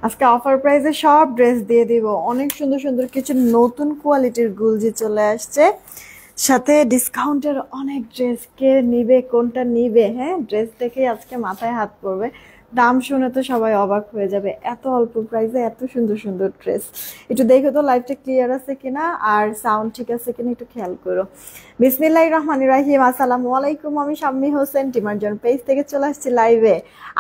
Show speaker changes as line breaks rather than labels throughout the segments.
আজকে অফার প্রাইসে সব ড্রেস দিয়ে দিব। অনেক সুন্দর সুন্দর কিছু নতুন কোয়ালিটির গুলজি চলে আসছে, সাথে ডিসকাউন্টের অনেক ড্রেস। কে নিবে, কোনটা নিবে? হ্যাঁ, ড্রেস দেখে আজকে মাথায় হাত পড়বে। দাম শুনে তো সবাই অবাক হয়ে যাবে, এত অল্প প্রাইসে এত সুন্দর সুন্দর ড্রেস। একটু দেখো তো লাইভটা ক্লিয়ার আছে কিনা আর সাউন্ড ঠিক আছে কিনা একটু খেয়াল করো। বিসমিল্লাহির রহমানির রহিম। আসসালামু আলাইকুম, আমি শাম্মী হোসেন টিমারজন পেজ থেকে চলে আসছি লাইভে।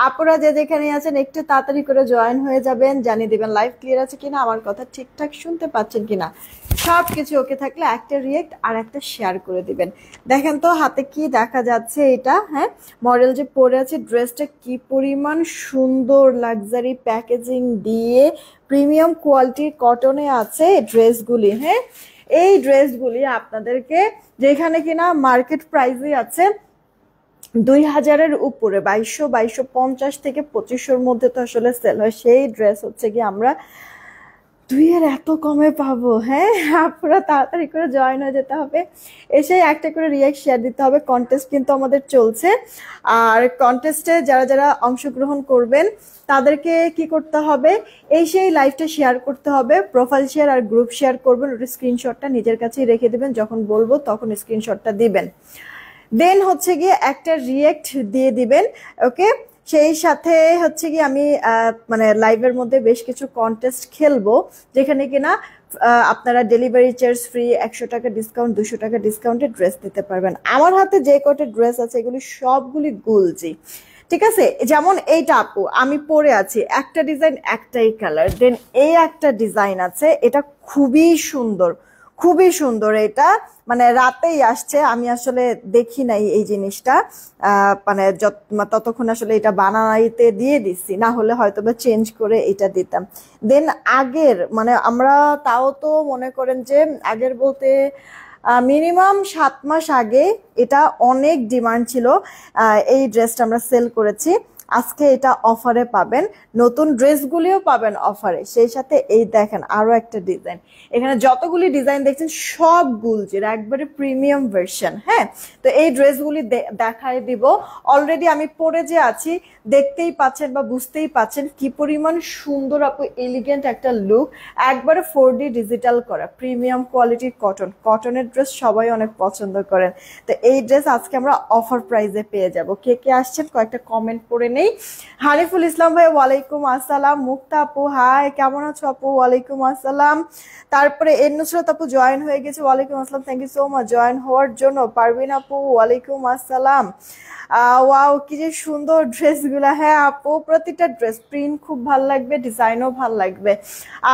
আপনারা যে যেখানে আছেন একটু তাড়াতাড়ি করে জয়েন হয়ে যাবেন, জানিয়ে দিবেন লাইভ ক্লিয়ার আছে কিনা, আমার কথা ঠিকঠাক শুনতে পাচ্ছেন কিনা। সব কিছু ওকে থাকলে একটা রিয়েক্ট আর একটা শেয়ার করে দিবেন। দেখেন তো হাতে কি দেখা যাচ্ছে, এটা হ্যাঁ মডেল যে পরে আছে, ড্রেসটা কি পরিমাণ সুন্দর, লাক্সারি প্যাকেজিং দিয়ে প্রিমিয়াম কোয়ালিটির কটনে আছে ড্রেসগুলি। হ্যাঁ, এই ড্রেসগুলি আপনাদেরকে যেখানে কিনা মার্কেট প্রাইসই আছে 2000-এর উপরে, 2250 থেকে 2500-র মধ্যে তো আসলে সেল হয়, সেই ড্রেস হচ্ছে কি আমরা 2-এর এত কমে পাবো। হ্যাঁ, আপনারা তাড়াতাড়ি করে জয়েন হয়ে যেতে হবে, এসে একটা করে রিয়াক্ট শেয়ার দিতে হবে। কন্টেস্ট কিন্তু আমাদের চলছে, আর কন্টেস্টে যারা যারা অংশগ্রহণ করবেন তাদেরকে কি করতে হবে, এই সেই লাইভটা শেয়ার করতে হবে, প্রোফাইল শেয়ার আর গ্রুপ শেয়ার করবেন। ওটা স্ক্রিনশটটা নিজের কাছেই রেখে দিবেন, যখন বলবো তখন স্ক্রিনশটটা দিবেন। দেন হচ্ছে গিয়ে একটা রিয়েক্ট দিয়ে দিবেন। ওকে, সেই সাথে হচ্ছে কি আমি মানে লাইভের মধ্যে বেশ কিছু কন্টেস্ট খেলবো, যেখানে কিনা আপনারা ডেলিভারি চার্জ ফ্রি, 100 টাকা ডিসকাউন্ট, 200 টাকা ডিসকাউন্টে ড্রেস নিতে পারবেন। আমার হাতে যে কটা ড্রেস আছে এগুলি সবগুলি গুলজি, ঠিক আছে। যেমন এইটা আপু আমি পরে আছি, একটা ডিজাইন একটাই কালার। দেন এই একটা ডিজাইন আছে, এটা খুবই সুন্দর, খুবই সুন্দর। এটা মানে রাতেই আসছে, আমি আসলে দেখি নাই এই জিনিসটা, মানে ততক্ষণ আসলে এটা বানাইতে দিয়ে দিচ্ছি, না হলে হয়তো বা চেঞ্জ করে এটা দিতাম। দেন আগের মানে আমরা তাও তো মনে করেন যে আগের বলতে মিনিমাম 7 মাস আগে এটা অনেক ডিমান্ড ছিল, এই ড্রেসটা আমরা সেল করেছি। আজকে এটা অফারে পাবেন, নতুন ড্রেসগুলিও পাবেন অফারে। সেই সাথে এই দেখেন আরো একটা ডিজাইন, এখানে যতগুলি ডিজাইন দেখছেন সব গুলজির একবারে প্রিমিয়াম ভার্সন। হ্যাঁ, তো এই ড্রেসগুলি দেখায় দিব। অলরেডি আমি পরে যে আছি দেখতেই পাচ্ছেন বা বুঝতেই পাচ্ছেন কি পরিমাণ সুন্দর আপু, এলিগেন্ট একটা লুক, একবারে 4D ডিজিটাল করা প্রিমিয়াম কোয়ালিটির কটন। কটনের ড্রেস সবাই অনেক পছন্দ করেন, তো এই ড্রেস আজকে আমরা অফার প্রাইসে পেয়ে যাব। কে কে আসছেন কয়েকটা কমেন্ট পড়ে নেই। হানিফুল ইসলাম ভাই ওয়ালাইকুম আসসালাম। মুক্তা আপু হাই, কেমন আছো আপু? ওয়ালাইকুম আসসালাম। তারপরে এর নুসরাত আপু জয়েন হয়ে গেছে, ওয়ালাইকুম আসসালাম, thank you so much join হওয়ার জন্য। পারভিন আপু ওয়ালাইকুম আসসালাম। ওয়াও কি যে সুন্দর ড্রেসগুলা। হ্যাঁ আপু, প্রতিটা ড্রেস প্রিন্ট খুব ভালো লাগবে, ডিজাইনও ভালো লাগবে,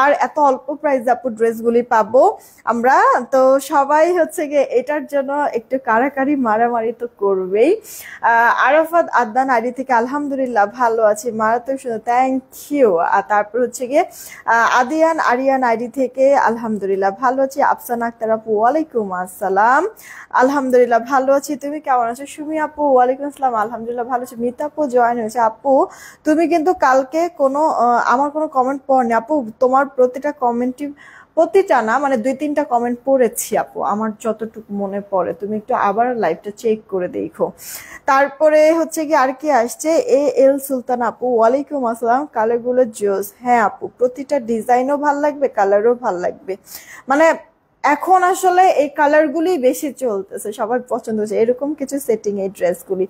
আর এত অল্প প্রাইসে আপু ড্রেসগুলি পাবো আমরা। তো সবাই হচ্ছে গিয়ে এটার জন্য একটু কারাকারি মারামারি তো করবেই। আরাফাত আদনান আইডি থেকে আলহামদুলিল্লাহ ভালো আছি, মারাত্মক সুন্দর, থ্যাংক ইউ। আর তারপর হচ্ছে গিয়ে আদিয়ান আরিয়ান আইডি থেকে আলহামদুলিল্লাহ ভালো আছি। আফসানা আক্তার আপু ওয়ালাইকুম আসসালাম, আলহামদুলিল্লাহ ভালো আছি, তুমি কেমন আছো? সুমি আপু ওয়ালাইকুম আসসালাম, আলহামদুলিল্লাহ ভালো আছি। মিতা আপু জয়েন হয়েছে। আপু তুমি কিন্তু কালকে কোনো আমার কোনো কমেন্ট পড়নি আপু, তোমার প্রতিটা কমেন্টই, প্রতিটা না মানে 2-3টা কমেন্ট পড়েছি আপু, আমার যতটুকু মনে পড়ে। তুমি একটু আবার লাইভটা চেক করে দেখো। তারপরে হচ্ছে কি আর কি আসছে, এ এল সুলতান আপু ওয়ালাইকুম আসসালাম, কালারগুলো জোস। হ্যাঁ আপু, প্রতিটা ডিজাইনও ভাল লাগবে, কালারও ভাল লাগবে, মানে এখন আসলে এই কালারগুলি বেশি চলতেছে, সবাই পছন্দ হচ্ছে এরকম কিছু সেটিং এই ড্রেসগুলি।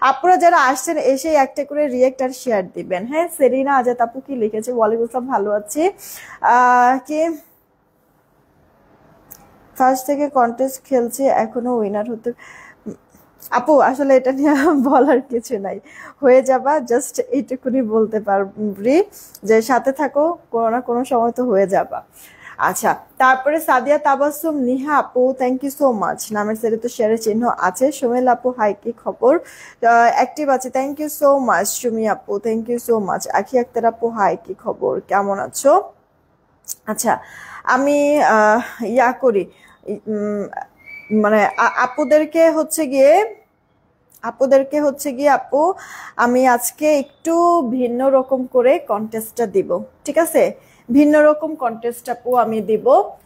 আপনারা যারা আসছেন এসে একটা করে রিয়েক্ট আর শেয়ার দিবেন। হ্যাঁ, সেরিনা আজাদ আপু কি লিখেছে, ওয়ালাইকুম আসসালাম, ভালো আছি। কি ফার্স্ট থেকে কন্টেস্ট খেলছি, এখনো উইনার হতে? আপু আসলে এটা নিয়ে বলার কিছু নাই, হয়ে যাবা, জাস্ট এইটুকুনি বলতে পারবি যে সাথে থাকো, কোনো না কোনো সময় তো হয়ে যাবা। আচ্ছা, তারপরে সাদিয়া তাবাসুম নিহা আপু থ্যাংক ইউ সো মাচ, নামের সাথে তো শেয়ারের চিহ্ন আছে। সোমেল আপু হাই, কি খবর? অ্যাক্টিভ আছে, thank you so much. Sumi আপু থ্যাংক ইউ সো মাচ। আখি আক্তার আপু হাই, কি খবর, কেমন আছো? আচ্ছা, আমি ইয়া করি, মানে আপুদেরকে হচ্ছে গিয়ে আপু আমি আজকে একটু ভিন্ন রকম করে কন্টেস্টটা দিব, ঠিক আছে? ভিন্ন রকম কন্টেস্ট আপু আমি দিব,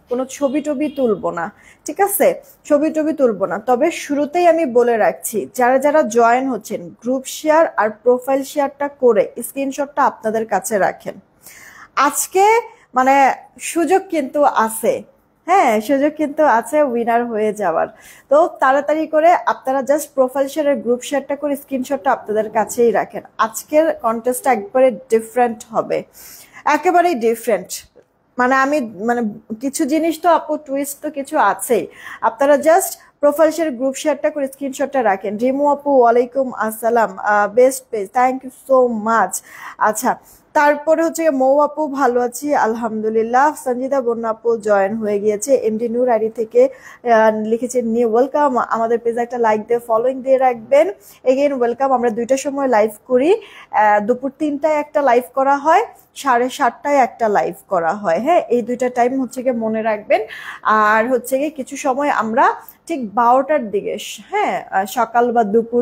কোনো ছবি টবি তুলবো না, ঠিক আছে? ছবি টবি তুলবো না, তবে শুরুতেই আমি বলে রাখছি যারা যারা জয়েন হচ্ছেন গ্রুপ শেয়ার আর প্রোফাইল শেয়ারটা করে স্ক্রিনশটটা আপনাদের কাছে রাখেন। আজকে মানে সুযোগ কিন্তু আছে, হ্যাঁ সুযোগ কিন্তু আছে উইনার হয়ে যাওয়ার। তো তাড়াতাড়ি করে আপনারা জাস্ট প্রোফাইল শেয়ারের গ্রুপ শেয়ারটা করে স্ক্রিনশটটা আপনাদের কাছেই রাখেন। আজকের কন্টেস্টটা একবারে ডিফারেন্ট হবে, একেবারেই ডিফারেন্ট। মানে আমি মানে কিছু জিনিস তো আপু টুইস্ট তো কিছু আছেই। আপনারা জাস্ট প্রোফাইল শেয়ার গ্রুপ শেয়ারটা করে স্ক্রিনশটটা রাখেন। রিমু আপু ওয়ালাইকুম আসসালাম, best page, thank you so much. আচ্ছা তারপরে হচ্ছে মৌ আপু ভালো আছি আলহামদুলিল্লাহ। সঞ্জিদা বন্যা আপু জয়েন হয়ে গিয়েছে। এমডি নূর আইডি থেকে লিখেছেন নিউ ওয়েলকাম, আমাদের পেজে একটা লাইক দিয়ে ফলোইং দিয়ে রাখবেন। Again welcome. আমরা 2টার সময় লাইভ করি, দুপুর 3টায় একটা লাইভ করা হয়, 7:30টায় একটা লাইভ করা হয়। হ্যাঁ এই 2টা টাইম হচ্ছে গিয়ে মনে রাখবেন। আর হচ্ছে গিয়ে কিছু সময় আমরা ঠিক 12টার দিকে, হ্যাঁ সকাল বা দুপুর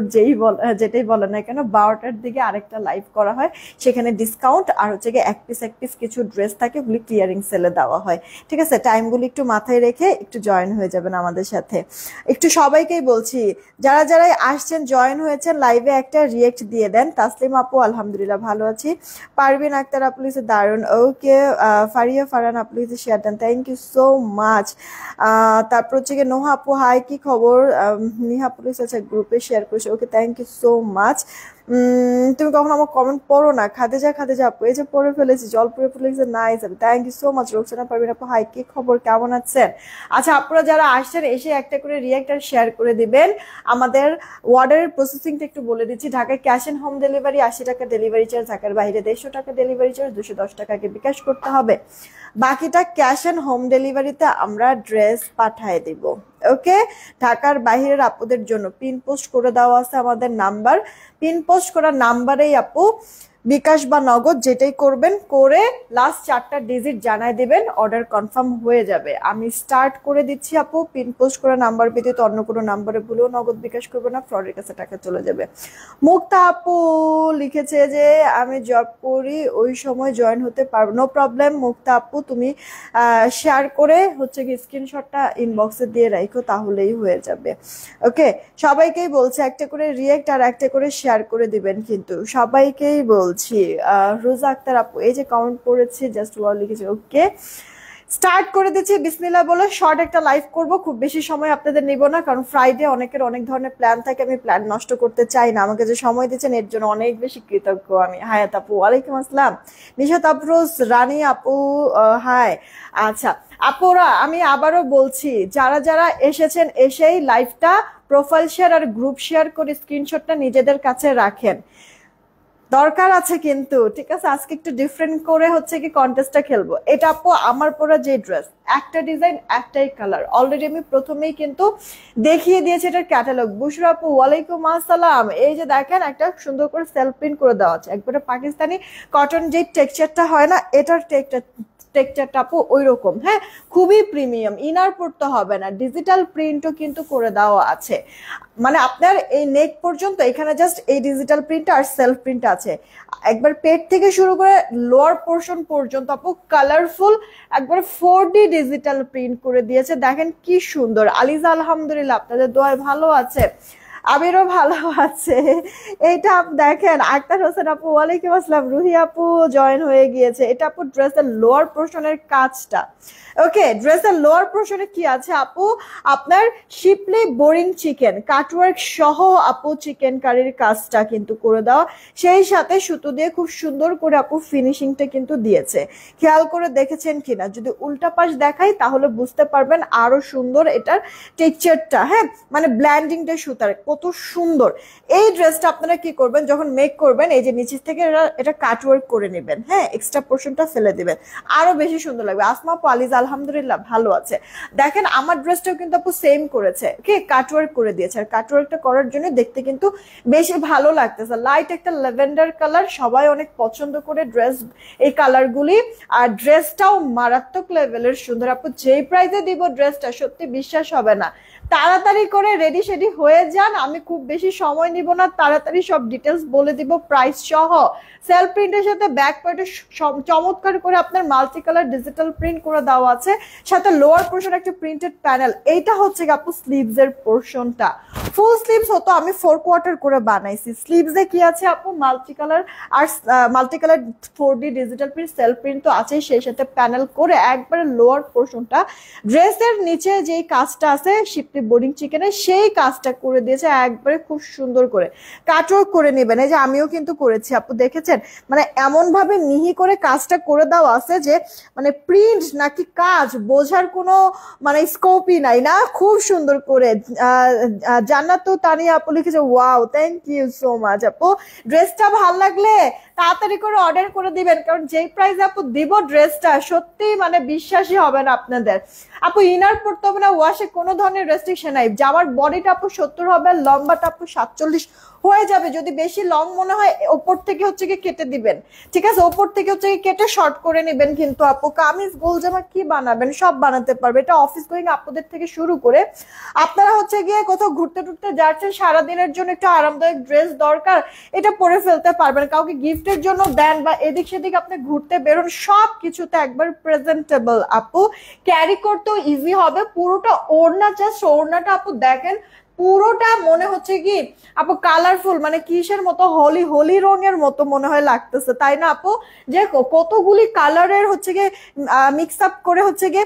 যেটাই বলে না কেন 12টার দিকে আরেকটা লাইভ করা হয়। সেখানে ডিসকাউন্ট আর হচ্ছে গিয়ে এক পিস কিছু ড্রেস থাকে, ওগুলি ক্লিয়ারিং সেলে দেওয়া হয়। ঠিক আছে, টাইমগুলি একটু মাথায় রেখে একটু জয়েন হয়ে যাবেন আমাদের সাথে। একটু সবাইকেই বলছি যারা যারাই আসছেন জয়েন হয়েছেন লাইভে একটা রিয়েক্ট দিয়ে দেন। তাসলিম আপু আলহামদুলিল্লাহ ভালো আছি। পারভিন আক্তার আপু লিখেছে দারুন, ওকে। ফারিয়া ফারহান আপু লিখেছে শেয়ার দেন, থ্যাংক ইউ সো মাচ। তারপর হচ্ছে গিয়ে নোহা আপু হাই কি খবর, নিহা আপু লিখেছে আচ্ছা গ্রুপে শেয়ার করেছে, okay thank you so much. তুমি কখনো আমার কমেন্ট পড়ো না? খাদেজা আপু এই যে পড়ে ফেলেছি, জল পড়ে ফেলেছে, nice, thank you so much. Roksana Parveen আপু হাই কি খবর, কেমন আছেন? আচ্ছা আপনারা যারা আসছেন এসে একটা করে রিয়েক্ট আর শেয়ার করে দিবেন। আমাদের অর্ডারের প্রসেসিংটা একটু বলে দিচ্ছি। ঢাকায় ক্যাশ অন হোম ডেলিভারি 80 টাকা ডেলিভারি চার্জ, ঢাকার বাইরে 150 টাকা ডেলিভারি চার্জ, 210 টাকাকে বিকাশ করতে হবে। বাকিটা ক্যাশ অন হোম ডেলিভারিতে আমরা ড্রেস পাঠিয়ে দিব। ওকে, ঢাকার বাইরের আপুদের জন্য পিন পোস্ট করে দেওয়া আছে আমাদের নাম্বার, পিন পোস্ট করা নাম্বারেই আপু বিকাশ বা নগদ যেটাই করবেন করে লাস্ট 4টা ডিজিট জানাই দিবেন, অর্ডার কনফার্ম হয়ে যাবে। আমি স্টার্ট করে দিচ্ছি আপু, পিন পোস্ট করা নাম্বার ব্যতীত অন্য কোনো নাম্বারে ভুলেও নগদ বিকাশ করবে না, ফ্রডের কাছে টাকা চলে যাবে। মুক্তা আপু লিখেছে যে আমি জব করি ওই সময় জয়েন হতে পারবো, নো প্রবলেম মুক্তা আপু, তুমি শেয়ার করে হচ্ছে কি স্ক্রিনশটটা ইনবক্সে দিয়ে রাখো তাহলেই হয়ে যাবে। ওকে, সবাইকেই বলছে একটা করে রিয়েক্ট আর একটা করে শেয়ার করে দিবেন কিন্তু, সবাইকেই বলছি। রোজা আক্তার আপু এই যে কমেন্ট পড়েছে জাস্ট ওয়াও লিখেছে, ওকে স্টার্ট করে দিচ্ছি। বিসমিল্লাহ বলে শর্ট একটা লাইভ করব, খুব বেশি সময় আপনাদের নিব না, কারণ ফ্রাইডে অনেকের অনেক ধরনের প্ল্যান থাকে, আমি প্ল্যান নষ্ট করতে চাই না। আমাকে যে সময় দিচ্ছেন এর জন্য অনেক বেশি কৃতজ্ঞ আমি। হায়াত আপু ওয়ালাইকুম আসসালাম, নিশাত আফরোজ রানী আপু হাই। আচ্ছা আপুরা আমি আবারও বলছি যারা যারা এসেছেন এসেই লাইভটা প্রোফাইল শেয়ার আর গ্রুপ শেয়ার করে স্ক্রিনশটটা নিজেদের কাছে রাখেন, দরকার আছে কিন্তু। ঠিক আছে, আজকে একটু ডিফারেন্ট করে হচ্ছে কি কন্টেস্টটা খেলবো। এটা আপু আমার পরা যে ড্রেস, একটা ডিজাইন একটাই কালার, অলরেডি আমি প্রথমেই কিন্তু দেখিয়ে দিয়েছি এটার ক্যাটালগ। বুশরা আপু ওয়ালাইকুম আসসালাম, এই যে দেখেন একটা সুন্দর করে সেলফ প্রিন্ট করে দেওয়া আছে, একবারে পাকিস্তানি কটন যে টেক্সচারটা হয় না, এটার টেক্সচারটা আপু ওই রকম, হ্যাঁ খুবই প্রিমিয়াম, ইনার পড়তে হবে না, ডিজিটাল প্রিন্টও কিন্তু করে দেওয়া আছে। মানে আপনার এই নেক পর্যন্ত এখানে জাস্ট এই ডিজিটাল প্রিন্ট আর সেলফ প্রিন্ট আছে, একবার পেট থেকে শুরু করে লোয়ার পোর্শন পর্যন্ত আপু কালারফুল একবার 4D ডিজিটাল প্রিন্ট করে দিয়েছে। দেখেন কি সুন্দর। আলিজা আলহামদুলিল্লাহ আপনাদের দোয়ায় ভালো আছে, আমিরও ভালো আছে। এইটা দেখেন আক্তার হোসেন আপু ওয়ালাইকুম আসসালাম, রুহি আপু জয়েন হয়ে গিয়েছে। এটা আপু ড্রেসের লোয়ার পোর্শনের কাজটা। ওকে, ড্রেসের লোয়ার পোর্শনে কি আছে আপু, আপনার শিপলি বোরিং চিকেন কাটওয়ার্ক সহ আপু চিকেন কারির কাজটা কিন্তু করে দেওয়া, সেই সাথে সুতো দিয়ে খুব সুন্দর করে আপু ফিনিশিংটা কিন্তু দিয়েছে। খেয়াল করে দেখেছেন কিনা, যদি উল্টা পাশ দেখাই তাহলে বুঝতে পারবেন আরো সুন্দর এটার টেক্সচারটা, হ্যাঁ মানে ব্ল্যান্ডিংটা সুতার কত সুন্দর। এই ড্রেসটা আপনারা কি করবেন যখন মেক করবেন, এই যে নিচের থেকে এটা কাটওয়ার্ক করে নেবেন, হ্যাঁ এক্সট্রা পোর্শনটা ফেলে দিবেন, আরো বেশি সুন্দর লাগবে। আসমা পালিজ আলহামদুলিল্লাহ ভালো আছে। দেখেন আমার ড্রেসটাও কিন্তু আপু সেম করেছে, কি কাটওয়ার্ক করে দিয়েছে, আর কাটওয়ার্কটা করার জন্য দেখতে কিন্তু বেশি ভালো লাগতেছে। লাইট একটা ল্যাভেন্ডার কালার, সবাই অনেক পছন্দ করে ড্রেস এই কালারগুলি, আর ড্রেসটাও মারাত্মক লেভেলের সুন্দর। আপু যেই প্রাইসে দিব ড্রেসটা সত্যি বিশ্বাস হবে না, তাড়াতাড়ি করে রেডি সেডি হয়ে যান, আমি খুব বেশি সময় নিব না, তাড়াতাড়ি সব ডিটেলস বলে দিব প্রাইস সহ। সেলফ প্রিন্টের সাথে ব্যাক পার্টে চমৎকার করে আপনার মাল্টি কালার ডিজিটাল প্রিন্ট করে দেওয়া আছে, সাথে লোয়ার পোর্শন একটা প্রিন্টেড প্যানেল। এইটা হচ্ছে আপু স্লিভস এর পোর্শনটা, ফুল স্লিভস হতো, আমি 4 কোয়ার্টার করে বানাইছি। স্লিভসে কি আছে আপু, মাল্টি কালার আর multi colour 4D digital print, self print তো আছে, সেই সাথে প্যানেল করে একবারে লোয়ার পোর্শনটা ড্রেসের নিচে যেই কাজটা আছে শিপলি বোর্ডিং চিকেনের, সেই কাজটা করে দিয়েছে একবারে খুব সুন্দর করে। কাটওয়ার্ক করে নেবেন, এই যে আমিও কিন্তু করেছি আপু, দেখেছেন মানে এমন ভাবে মিহি করে কাজটা করে দেওয়া আছে যে মানে প্রিন্ট নাকি কাজ বোঝার কোনো মানে স্কোপই নাই না, খুব সুন্দর করে। জান্নাত তানিয়া আপু লিখেছে wow, thank you so much আপু। ড্রেসটা ভাল লাগলে তাড়াতাড়ি করে অর্ডার করে দিবেন, কারণ যেই প্রাইস আপু দিব ড্রেসটা সত্যি মানে বিশ্বাসই হবে না আপনাদের। আপু ইনার পড়তে হবে না, ওয়াশে কোনো ধরনের রেস্ট্রিকশন নাই। জামার বডিটা আপু 70 হবে, লম্বাটা আপু 47 হয়ে যাবে। যদি বেশি লং মনে হয় ওপর থেকে হচ্ছে কি কেটে দিবেন, ঠিক আছে, ওপর থেকে হচ্ছে কি কেটে শর্ট করে নেবেন। কিন্তু আপু কামিজ গোল জামা কি বানাবেন, সব বানাতে পারবে। এটা অফিস গোয়িং আপুদের থেকে শুরু করে আপনারা হচ্ছে গিয়ে কোথাও ঘুরতে টুরতে যাচ্ছেন, সারাদিনের জন্য একটু আরামদায়ক ড্রেস দরকার, এটা পরে ফেলতে পারবেন। কাউকে গিফটের জন্য দেন বা এদিক সেদিক আপনি ঘুরতে বেরোন, সব কিছুতে একবার প্রেজেন্টেবল আপু, ক্যারি করতেও ইজি হবে। পুরোটা ওড়না, জাস্ট ওড়নাটা আপু দেখেন, পুরোটা মনে হচ্ছে কি আপু কালারফুল, মানে কিসের মতো, হোলি হোলি রঙের মতো মনে হয় লাগতেছে, তাই না আপু? যে কতগুলি কালারের হচ্ছে গিয়ে মিক্স আপ করে হচ্ছে গিয়ে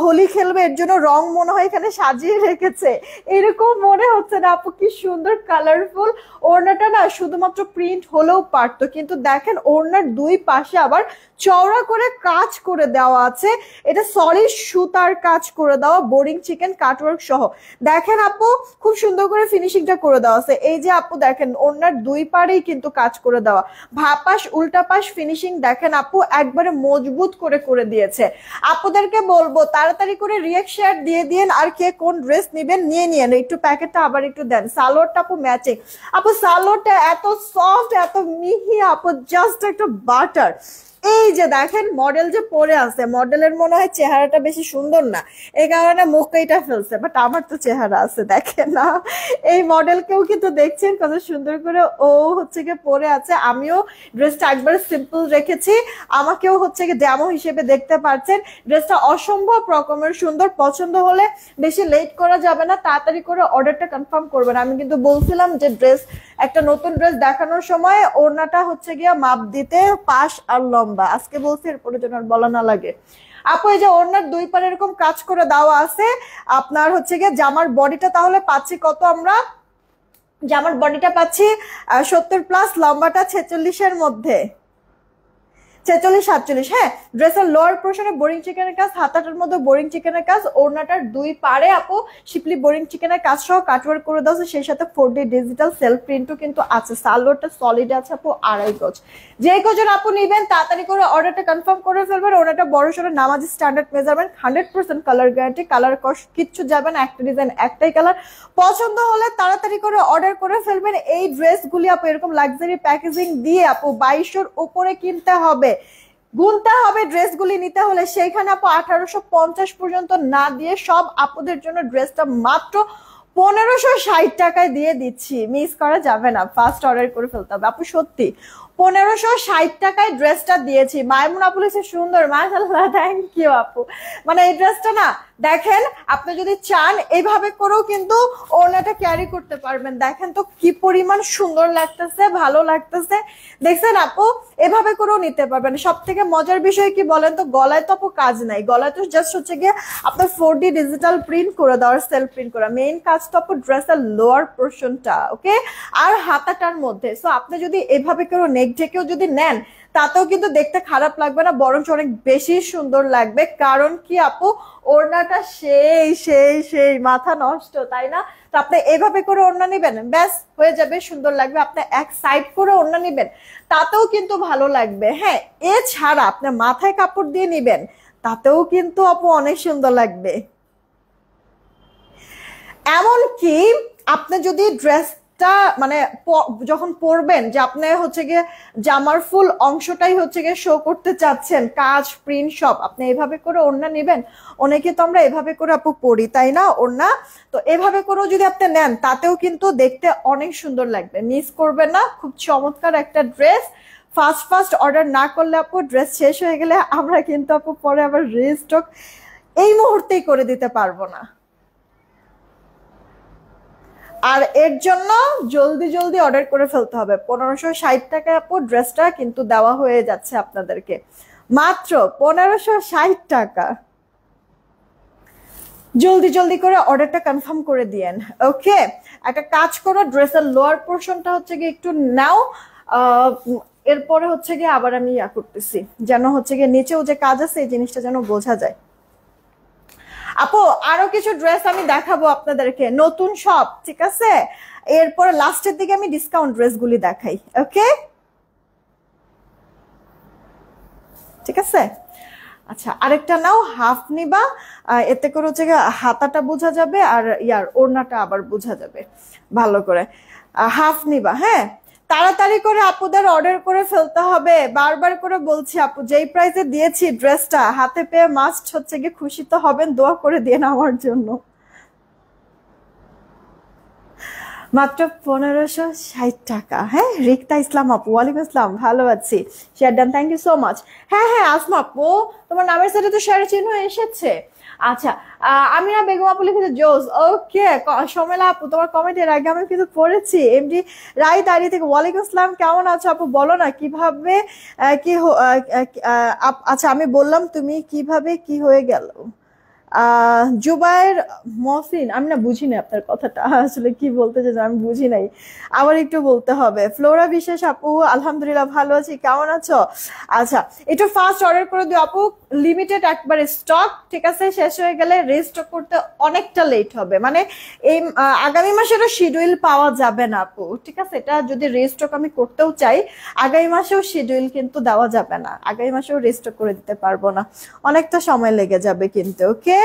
হোলি খেলবে, এর জন্য রং মনে হয় এখানে সাজিয়ে রেখেছে, এরকম মনে হচ্ছে না আপু? কি সুন্দর কালারফুল ওড়নাটা না, শুধুমাত্র প্রিন্ট হলেও পারতো, কিন্তু দেখেন ওড়নার দুই পাশে আবার চওড়া করে কাজ করে দেওয়া আছে। এটা সলিড সুতার কাজ করে দেওয়া, বোরিং চিকেন কাটওয়ার্ক সহ। দেখেন আপু খুব সুন্দর করে ফিনিশিংটা করে দেওয়া আছে। এই যে আপু দেখেন ওড়নার দুই পাড়েই কিন্তু কাজ করে দেওয়া, ভাপাস উল্টা পাশ ফিনিশিং দেখেন আপু একবারে মজবুত করে করে দিয়েছে। আপুদেরকে বলবো তাড়াতাড়ি করে রিয়েক্ট শেয়ার দিয়ে দিন, আর কে কোন ড্রেস নিবেন নিয়ে নিয়েন, একটু প্যাকেটটা আবার একটু দেন। সালোয়ারটা আপু ম্যাচিং, আপু সালোয়ারটা এত সফট এত মিহি আপু, জাস্ট একটা বাটার। এই যে দেখেন মডেল যে পরে আছে, মডেলের মনে হয় চেহারাটা বেশি সুন্দর না, এই কারণে মুখ কেটে ফেলছে, বাট আমার তো চেহারা আছে দেখেন না। এই মডেলকেও কিন্তু দেখছেন কত সুন্দর করে ও হচ্ছে গিয়ে পরে আছে। আমিও ড্রেসটা একবারে সিম্পল রেখেছি, আমাকেও হচ্ছে গিয়ে ডেমো হিসেবে দেখতে পাচ্ছেন। ড্রেসটা অসম্ভব রকমের সুন্দর, পছন্দ হলে বেশি লেট করা যাবে না, তাড়াতাড়ি করে অর্ডারটা কনফার্ম করবেন। আমি কিন্তু বলছিলাম যে ড্রেস, একটা নতুন ড্রেস দেখানোর সময় ওড়নাটা হচ্ছে গিয়ে মাপ দিতে পাশ আর লম্বা, আজকে বলছি এরপরে যেন আর বলা না লাগে। আপু এই যে ওড়নার দুই পারে এরকম কাজ করে দেওয়া আছে। আপনার হচ্ছে গিয়ে জামার বডিটা তাহলে পাচ্ছি কত আমরা, জামার বডিটা পাচ্ছি 70+, লম্বাটা 46-এর মধ্যে, 46-47। হ্যাঁ, ড্রেসের লোয়ার পোর্শনে বোরিং চিকেনের কাজ, হাতাটার মধ্যে বোরিং চিকেনের কাজ, ওড়নাটার দুই পারে আপু শিপলি বোরিং চিকেনের কাজ সহ কাটওয়ার্ক করে দেওয়া, সেই সাথে 4D ডিজিটাল সেলফ প্রিন্টও কিন্তু আছে। সালোয়ারটা সলিড আছে আপু 2.5 গজ। যে কজন আপু নিবেন তাড়াতাড়ি করে অর্ডারটা কনফার্ম করে ফেলবেন। ওড়নাটা বড় সড়ো নামাজি standard measurement, 100% colour guarantee, colour কস কিচ্ছু যাবে না, একটা ডিজাইন একটাই কালার। পছন্দ হলে তাড়াতাড়ি করে অর্ডার করে ফেলবেন। এই ড্রেসগুলি আপু এরকম লাক্সারি প্যাকেজিং দিয়ে আপু 2200-র উপরে কিনতে হবে, গুনতে হবে ড্রেসগুলি নিতে হলে, সেইখানে আপু 1850 পর্যন্ত না দিয়ে সব আপুদের জন্য ড্রেসটা মাত্র 1560 টাকায় দিয়ে দিচ্ছি। মিস করা যাবে না, ফার্স্ট অর্ডার করে ফেলতে হবে আপু, সত্যি 1560 টাকায় ড্রেসটা দিয়েছি। মাইমুন আপু লিখছে সুন্দর, মাশাআল্লাহ, থ্যাংক ইউ আপু। মানে এই ড্রেসটা না দেখেন, আপনি যদি চান এইভাবে করেও কিন্তু ওড়নাটা ক্যারি করতে পারবেন। দেখেন তো কি পরিমাণ সুন্দর লাগতেছে, ভালো লাগতেছে, দেখছেন আপু? এভাবে করেও নিতে পারবেন। সব থেকে মজার বিষয় কি বলেন তো, গলায় তো আপু কাজ নাই, গলায় তো জাস্ট হচ্ছে গিয়ে আপনার 4D ডিজিটাল প্রিন্ট করে দেওয়ার, সেলফ প্রিন্ট করা। মেইন কাজ তো আপু ড্রেসের লোয়ার পোর্শনটা, ওকে, আর হাতাটার মধ্যে। সো আপনি যদি এভাবে করেও নেক ঢেকেও যদি নেন তাতেও কিন্তু দেখতে খারাপ লাগবে না, বরঞ্চ অনেক বেশি সুন্দর লাগবে। কারণ কি আপু, ওড়নাটা সেই সেই সেই মাথা নষ্ট, তাই না? তো আপনি এভাবে করে ওড়না নিবেন, ব্যাস হয়ে যাবে, সুন্দর লাগবে। আপনি এক সাইড করে ওড়না নিবেন, তাতেও কিন্তু ভালো লাগবে। হ্যাঁ, এছাড়া আপনি মাথায় কাপড় দিয়ে নিবেন, তাতেও কিন্তু আপু অনেক সুন্দর লাগবে। এমনকি আপনি যদি ড্রেসটা মানে যখন পরবেন, যে আপনি হচ্ছে গিয়ে জামার ফুল অংশটাই হচ্ছে গিয়ে শো করতে চাচ্ছেন, কাজ প্রিন্ট সব, আপনি এভাবে করে ওড়না নেবেন। অনেকে তো আমরা এভাবে করে আপু পরি, তাই না ওড়না? তো এভাবে করেও যদি আপনি নেন তাতেও কিন্তু দেখতে অনেক সুন্দর লাগবে, মিস করবেন না। খুব চমৎকার একটা ড্রেস। ফার্স্ট অর্ডার না করলে আপু ড্রেস শেষ হয়ে গেলে আমরা কিন্তু আপু পরে আবার রিস্টক এই মুহূর্তেই করে দিতে পারবো না। আর এর জন্য জলদি জলদি অর্ডার করে ফেলতে হবে। 1560 টাকায় আপু ড্রেসটা কিন্তু দেওয়া হয়ে যাচ্ছে আপনাদেরকে, মাত্র 1560 টাকা। জলদি জলদি করে অর্ডারটা কনফার্ম করে দিয়েন। ওকে, একটা কাজ করো, ড্রেসের লোয়ার পোর্শনটা হচ্ছে গিয়ে একটু নাও, এরপরে হচ্ছে গিয়ে আবার আমি ইয়া করতেছি, যেন হচ্ছে গিয়ে নিচেও যে কাজ আছে এই জিনিসটা যেন বোঝা যায়। আপু আরো কিছু ড্রেস আমি দেখাবো আপনাদেরকে, নতুন সব, ঠিক আছে? এরপর লাস্টের দিকে আমি ডিসকাউন্ট ড্রেসগুলি দেখাই। ওকে, ঠিক আছে। আচ্ছা, আরেকটা নাও, হাফ নিবা, এতে করে হচ্ছে হাতাটা বোঝা যাবে আর ইয়ার ওড়নাটা আবার বোঝা যাবে ভালো করে। হাফ নিবা, হ্যাঁ। তাড়াতাড়ি করে আপুদের অর্ডার করে ফেলতে হবে, বারবার করে বলছি আপু, যেই প্রাইসে দিয়েছি ড্রেসটা হাতে পেয়ে মাস্ট হচ্ছে গিয়ে খুশি তো হবেন, দোয়া করে দিয়ে নেওয়ার জন্য। মাত্র 1560 টাকা। হ্যাঁ, রিক্তা ইসলাম আপু, ওয়ালাইকুম আসসালাম, ভালো আছি। Share done, thank you so much. হ্যাঁ হ্যাঁ আসমা আপু, তোমার নামের সাথে তো শেয়ার চিহ্ন এসেছে। আচ্ছা, আমিনা বেগম আপু লিখেছে জোস। ওকে, সমেলা আপু তোমার কমেন্টের আগে আমি কিন্তু পড়েছি। এমডি রাই দাঁড়িয়ে থেকে ওয়ালাইকুম আসসালাম, কেমন আছো আপু? বলো না কিভাবে আচ্ছা আমি বললাম তুমি কিভাবে কি হয়ে গেল। জুবাইর মহসিন, আমি না বুঝি নাই আপনার কথাটা, আসলে কি বলতে চাইছেন আমি বুঝি নাই, আবার একটু বলতে হবে। ফ্লোরা বিশেষ আপু, আলহামদুলিল্লাহ ভালো আছি, কেমন আছো? আচ্ছা, একটু ফাস্ট অর্ডার করে দিও আপু, লিমিটেড একবারে স্টক, ঠিক আছে? শেষ হয়ে গেলে রিস্টক করতে অনেকটা লেট হবে, মানে এই আগামী মাসেরও শিডিউল পাওয়া যাবে না আপু, ঠিক আছে? এটা যদি রিস্টক আমি করতেও চাই, আগামী মাসেও শিডিউল কিন্তু দেওয়া যাবে না, আগামী মাসেও রিস্টক করে দিতে পারবো না, অনেকটা সময় লেগে যাবে কিন্তু। ওকে,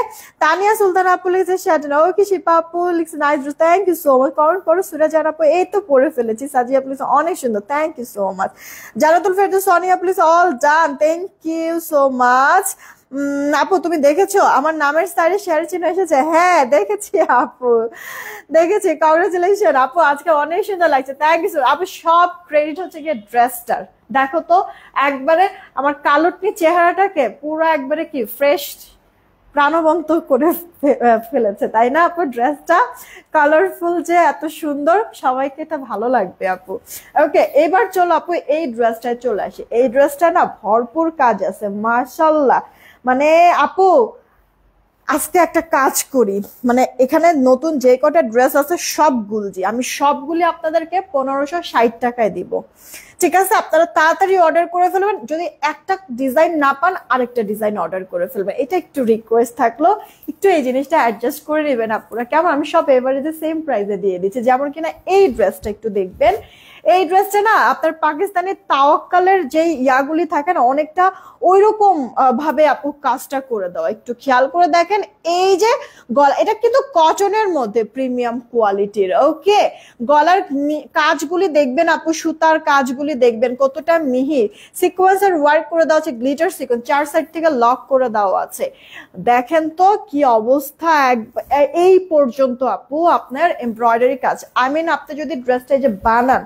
তানিয়া সুলতান আপু লিখেছে শার্টেন। ওকে, শিপা আপু লিখছে nice, thank you so much. Comment করো সুরাজ আপু, এই তো পড়ে ফেলেছি। সাজি আপু লিখছে অনেক সুন্দর, thank you so much. Jannatul Ferdous Sonia আপু লিখছে all done, thank you so much. আপু তুমি দেখেছো আমার নামের সাইডে শেয়ার চিহ্ন এসেছে? হ্যাঁ দেখেছি আপু, দেখেছি, কংগ্রেচুলেশন আপু, আজকে অনেক সুন্দর লাগছে, থ্যাংক ইউ আপু। সব ক্রেডিট হচ্ছে গিয়ে ড্রেসটার, দেখো তো একবারে আমার কালোটনি চেহারাটাকে পুরো একবারে কি ফ্রেশ প্রাণবন্ত করে ফেলেছে, তাই না আপু? ড্রেসটা কালারফুল যে এত সুন্দর, সবাইকে এটা ভালো লাগবে আপু। ওকে, এবার চলো আপু এই ড্রেসটায় চলে আসি। এই ড্রেসটা না ভরপুর কাজ আছে মাশাল্লাহ, মানে আপু আজকে একটা কাজ করি, মানে এখানে নতুন যে কটা ড্রেস আছে সবগুলি আমি সবগুলি আপনাদেরকে 1560 টাকায় দিব, ঠিক আছে? আপনারা তাড়াতাড়ি অর্ডার করে ফেলবেন, যদি একটা ডিজাইন না পান আরেকটা ডিজাইন অর্ডার করে ফেলবেন, এটা একটু রিকোয়েস্ট থাকলো, একটু এই জিনিসটা অ্যাডজাস্ট করে নেবেন আপনারা, কেমন? আমি সব এভারেজে সেম প্রাইসে দিয়ে দিচ্ছি, যেমন কিনা এই ড্রেসটা একটু দেখবেন, এই ড্রেসটা না আপনার পাকিস্তানি তাওয়াক্কালের যে ইয়াগুলি থাকে না, অনেকটা ওইরকম ভাবে আপু কাজটা করে দেওয়া, একটু খেয়াল করে দেখেন। এই যে গলা, এটা কিন্তু কটনের মধ্যে প্রিমিয়াম কোয়ালিটির। ওকে, গলার কাজগুলি দেখবেন আপু, সুতার কাজগুলি দেখবেন কতটা মিহি, সিকোয়েন্সের ওয়ার্ক করে দেওয়া আছে, গ্লিটার সিকোয়েন্স, চার সাইড থেকে লক করে দেওয়া আছে, দেখেন তো কি অবস্থা। এই পর্যন্ত আপু আপনার এমব্রয়ডারি কাজ, আই মিন আপনি যদি ড্রেসটা যে বানান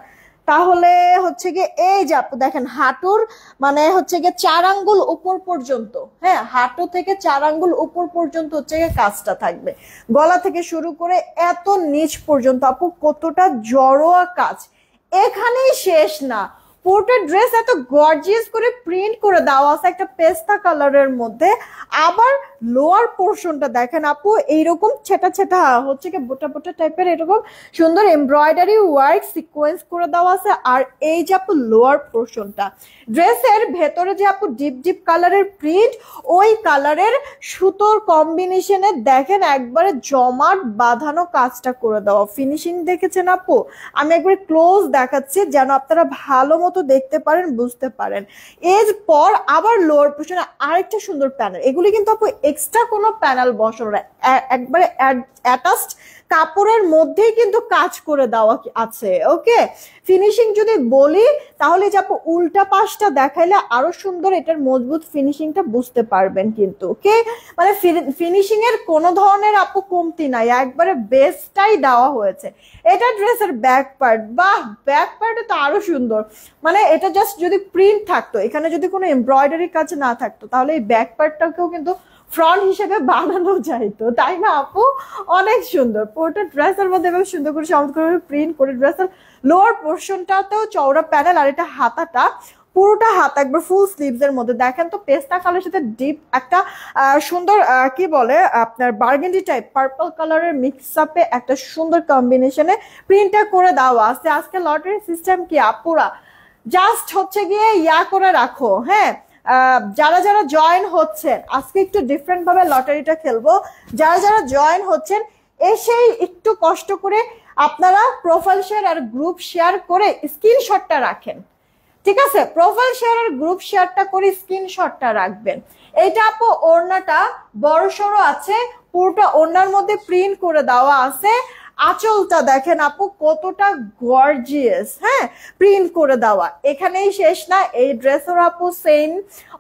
তাহলে হচ্ছে গিয়ে এই যে আপু দেখেন হাঁটুর মানে হচ্ছে গিয়ে 4 আঙ্গুল উপর পর্যন্ত, হ্যাঁ হাঁটু থেকে 4 আঙ্গুল উপর পর্যন্ত হচ্ছে গিয়ে কাজটা থাকবে, গলা থেকে শুরু করে এত নিচ পর্যন্ত আপু কতটা জড়োয়া কাজ। এখানেই শেষ না, পুরোটা ড্রেস এত গর্জিয়াস করে প্রিন্ট করে দেওয়া আছে একটা পেস্তা কালারের মধ্যে, আবার লোয়ার পোর্শনটা দেখেন আপু এইরকম ছেটা ছেটা হচ্ছে কি বোটা বোটা টাইপের এরকম সুন্দর এমব্রয়ডারি ওয়ার্ক সিকোয়েন্স করে দেওয়া আছে। আর এই যে আপু লোয়ার পোর্শনটা, ড্রেসের ভেতরে যে আপু ডিপ ডিপ কালারের প্রিন্ট, ওই কালারের সুতোর কম্বিনেশনে দেখেন একবারে জমাট বাঁধানো কাজটা করে দেওয়া, ফিনিশিং দেখেছেন আপু? আমি একবার ক্লোজ দেখাচ্ছি যেন আপনারা ভালো মতো দেখতে পারেন, বুঝতে পারেন। এরপর আবার লোয়ার পোর্শনে আরেকটা সুন্দর প্যানেল, এগুলি কিন্তু আপু এক্সট্রা কোনো প্যানেল বসানো না, একবারে অ্যাটাচড কাপড়ের মধ্যেই কিন্তু কাজ করে দেওয়া আছে। ওকে, ফিনিশিং যদি বলি তাহলে যে আপু উল্টা পাশটা দেখাইলে আরো সুন্দর এটার মজবুত ফিনিশিংটা বুঝতে পারবেন কিন্তু। ওকে, মানে ফিনিশিং এর কোনো ধরনের আপু কমতি নাই, একবারে বেস্টটাই দেওয়া হয়েছে। এটা ড্রেসের ব্যাক পার্ট, বাহ ব্যাক পার্টে তো আরো সুন্দর, মানে এটা জাস্ট যদি প্রিন্ট থাকতো, এখানে যদি কোনো এমব্রয়ডারি কাজ না থাকতো তাহলে এই ব্যাক পার্টটাকেও কিন্তু ফ্রন্ট হিসেবে বানানো যাইতো, তাই না আপু? অনেক সুন্দর পুরোটা ড্রেসের মধ্যে এভাবে সুন্দর করে চমৎকার প্রিন্ট করে ড্রেসের লোয়ার পোর্শনটাতেও চওড়া প্যানেল, আর এটা হাতাটা পুরোটা হাত একবার ফুল স্লিভস এর মধ্যে। দেখেন তো পেস্তা কালারের সাথে ডিপ একটা সুন্দর কি বলে আপনার বার্গেন্ডি টাইপ পার্পল কালারের মিক্স আপে একটা সুন্দর কম্বিনেশনে প্রিন্টটা করে দেওয়া আছে। আজকে লটারি সিস্টেম কি আপুরা জাস্ট হচ্ছে গিয়ে ইয়া করে রাখো, হ্যাঁ যারা যারা জয়েন হচ্ছেন আজকে একটু ডিফারেন্ট ভাবে লটারিটা খেলবো। যারা যারা জয়েন হচ্ছেন এসেই একটু কষ্ট করে আপনারা প্রোফাইল শেয়ার আর গ্রুপ শেয়ার করে স্ক্রিনশটটা রাখেন, ঠিক আছে? প্রোফাইল শেয়ার আর গ্রুপ শেয়ারটা করে স্ক্রিনশটটা রাখবেন। এইটা আপু ওড়নাটা বড় সড়ো আছে, পুরোটা ওড়নার মধ্যে প্রিন্ট করে দেওয়া আছে। আঁচলটা দেখেন আপু কতটা গর্জিয়াস, হ্যাঁ প্রিন্ট করে দেওয়া। এখানেই শেষ না, এই ড্রেসের আপু সেম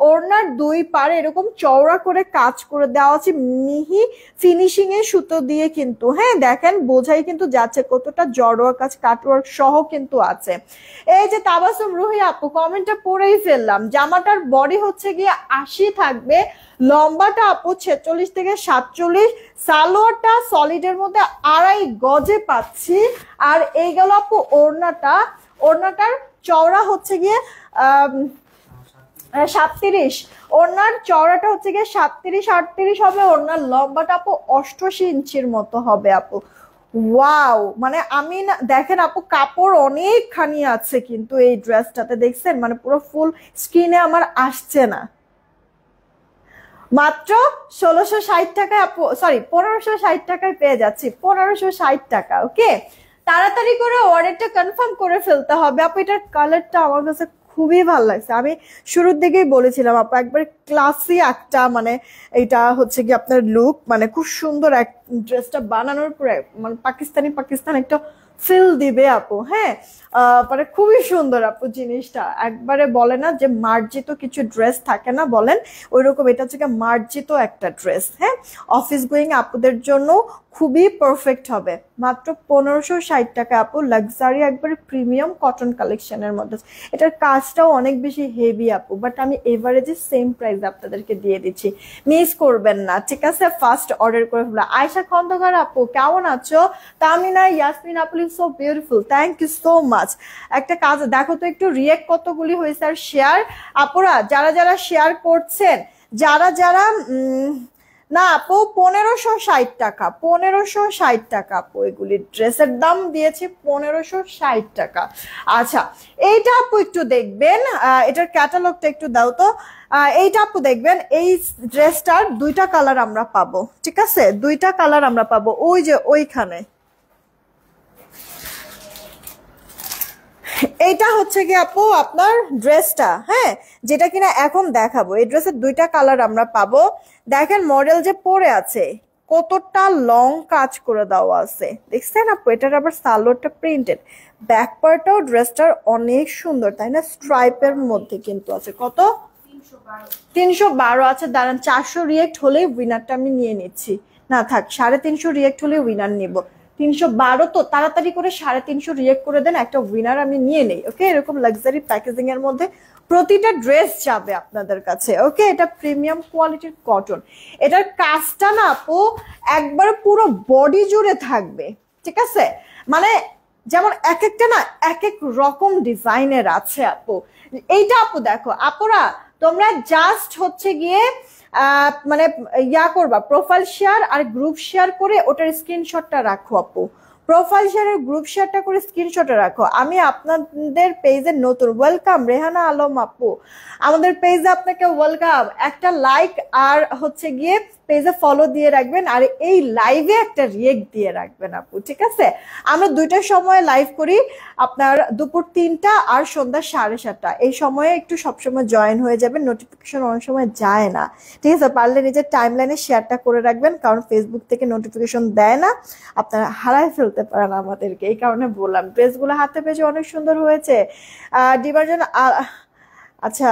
ওড়নার দুই পারে এরকম চওড়া করে কাজ করে দেওয়া আছে মিহি ফিনিশিং এর সুতো দিয়ে কিন্তু, হ্যাঁ দেখেন বোঝাই কিন্তু যাচ্ছে কতটা জড়োয়া কাজ কাটওয়ার্ক সহ কিন্তু আছে। এই যে তাবাসুম রুহি আপু কমেন্টটা পড়েই ফেললাম। জামাটার বডি হচ্ছে গিয়ে 80 থাকবে, লম্বাটা আপু 46 থেকে 47, সালোয়ারটা সলিডের মধ্যে 2.5 গজে পাচ্ছি। আর এই গেল আপু ওড়নাটা, ওড়নাটার চওড়া হচ্ছে গিয়ে 37, ওড়নার চওড়াটা হচ্ছে গিয়ে 37-38 হবে, ওড়নার লম্বাটা আপু 88 ইঞ্চির মতো হবে আপু। ওয়াও, মানে আমি না দেখেন আপু কাপড় অনেকখানি আছে কিন্তু এই ড্রেসটাতে, দেখছেন মানে পুরো ফুল স্ক্রিনে আমার আসছে না। মাত্র 1660 টাকায় আপু, সরি 1560 টাকায় পেয়ে যাচ্ছি, 1560 টাকা। ওকে, তাড়াতাড়ি করে অর্ডারটা কনফার্ম করে ফেলতে হবে আপু। এটার কালারটা আমার কাছে খুবই ভালো লাগছে, আমি শুরুর দিকেই বলেছিলাম আপু একবার ক্লাসি একটা মানে এটা হচ্ছে কি আপনার লুক, মানে খুব সুন্দর এক ড্রেসটা বানানোর পরে মানে পাকিস্তানি পাকিস্তান একটা ফিল দিবে আপু, হ্যাঁ মানে খুবই সুন্দর আপু জিনিসটা। একবারে বলে না যে মার্জিত কিছু ড্রেস থাকে না বলেন, ওইরকম এটা হচ্ছে মার্জিত একটা ড্রেস, হ্যাঁ অফিস গোয়িং আপুদের জন্য খুবই পারফেক্ট হবে। মাত্র 1560 টাকা আপু, লাক্সারি একবারে প্রিমিয়াম কটন কালেকশনের মধ্যে। এটার কাজটাও অনেক বেশি হেভি আপু, বাট আমি এভারেজে সেম প্রাইস আপনাদেরকে দিয়ে দিচ্ছি, মিস করবেন না, ঠিক আছে? ফার্স্ট অর্ডার করে ফেলা। আয়শা খন্দকার আপু কেমন আছো? তামিনা ইয়াসমিন আপু so beautiful, thank you so much. একটা কাজ দেখো তো একটু রিয়েক্ট কতগুলি হয়েছে আর শেয়ার আপুরা যারা যারা শেয়ার করছেন, যারা যারা না আপু 1560 টাকা, 1560 টাকা আপু, এগুলি ড্রেসের দাম দিয়েছি 1560 টাকা। আচ্ছা এইটা আপু একটু দেখবেন, এটার ক্যাটালগটা একটু দাও তো। এইটা আপু দেখবেন, এই ড্রেসটার দুইটা কালার আমরা পাবো, ঠিক আছে? দুইটা কালার আমরা পাবো, ওই যে ওইখানে। এইটা হচ্ছে কি আপু আপনার ড্রেসটা, হ্যাঁ যেটা কিনা এখন দেখাবো, এই ড্রেসের দুইটা কালার আমরা পাবো। দেখেন মডেল যে পরে আছে কতটা লং কাজ করে দেওয়া আছে, দেখছেন আপু? এটার আবার সালোয়ারটা প্রিন্টেড, ব্যাক পার্টটাও ড্রেসটার অনেক সুন্দর, তাই না? স্ট্রাইপের মধ্যে কিন্তু আছে। কত? 312 আছে। দাঁড়ান 400 রিয়েক্ট হলে উইনারটা আমি নিয়ে নিচ্ছি, না থাক 350 রিয়েক্ট হলে উইনার নিব। 312 তো তাড়াতাড়ি করে 350 রিয়েক্ট করে দেন, একটা উইনার আমি নিয়ে নেই। ওকে, এরকম লাক্সারি প্যাকেজিং এর মধ্যে প্রতিটা ড্রেস যাবে আপনাদের কাছে। ওকে, এটা প্রিমিয়াম কোয়ালিটির কটন, এটার কাজটা না আপু একবার পুরো বডি জুড়ে থাকবে, ঠিক আছে? মানে যেমন এক একটা না এক এক রকম ডিজাইনের আছে আপু। এইটা আপু দেখো আপুরা তোমরা জাস্ট হচ্ছে গিয়ে মানে ইয়া করবা, প্রোফাইল শেয়ার আর গ্রুপ শেয়ার করে ওটার স্ক্রিনশটটা রাখো আপু, প্রোফাইল শেয়ার আর গ্রুপ শেয়ারটা করে স্ক্রিনশটে রাখো। আমি আপনাদের পেজে নতুন, ওয়েলকাম রেহানা আলম আপু, আমাদের পেজে আপনাকে ওয়েলকাম। একটা লাইক আর হচ্ছে গিয়ে পেজে ফলো দিয়ে রাখবেন, আর এই লাইভে একটা রিয়েক্ট দিয়ে রাখবেন আপু, ঠিক আছে? আমরা দুইটার সময় লাইভ করি, আপনার দুপুর 3টা আর সন্ধ্যা 7:30, এই সময়ে একটু সবসময় জয়েন হয়ে যাবেন, নোটিফিকেশন অনেক সময় যায় না, ঠিক আছে? পারলে নিজের টাইম লাইনে শেয়ারটা করে রাখবেন, কারণ ফেসবুক থেকে নোটিফিকেশন দেয় না, আপনারা হারায় ফেলতে পারেন আমাদেরকে, এই কারণে বললাম। ড্রেসগুলো হাতে পেয়েছে অনেক সুন্দর হয়েছে, ডিভার্জন। আচ্ছা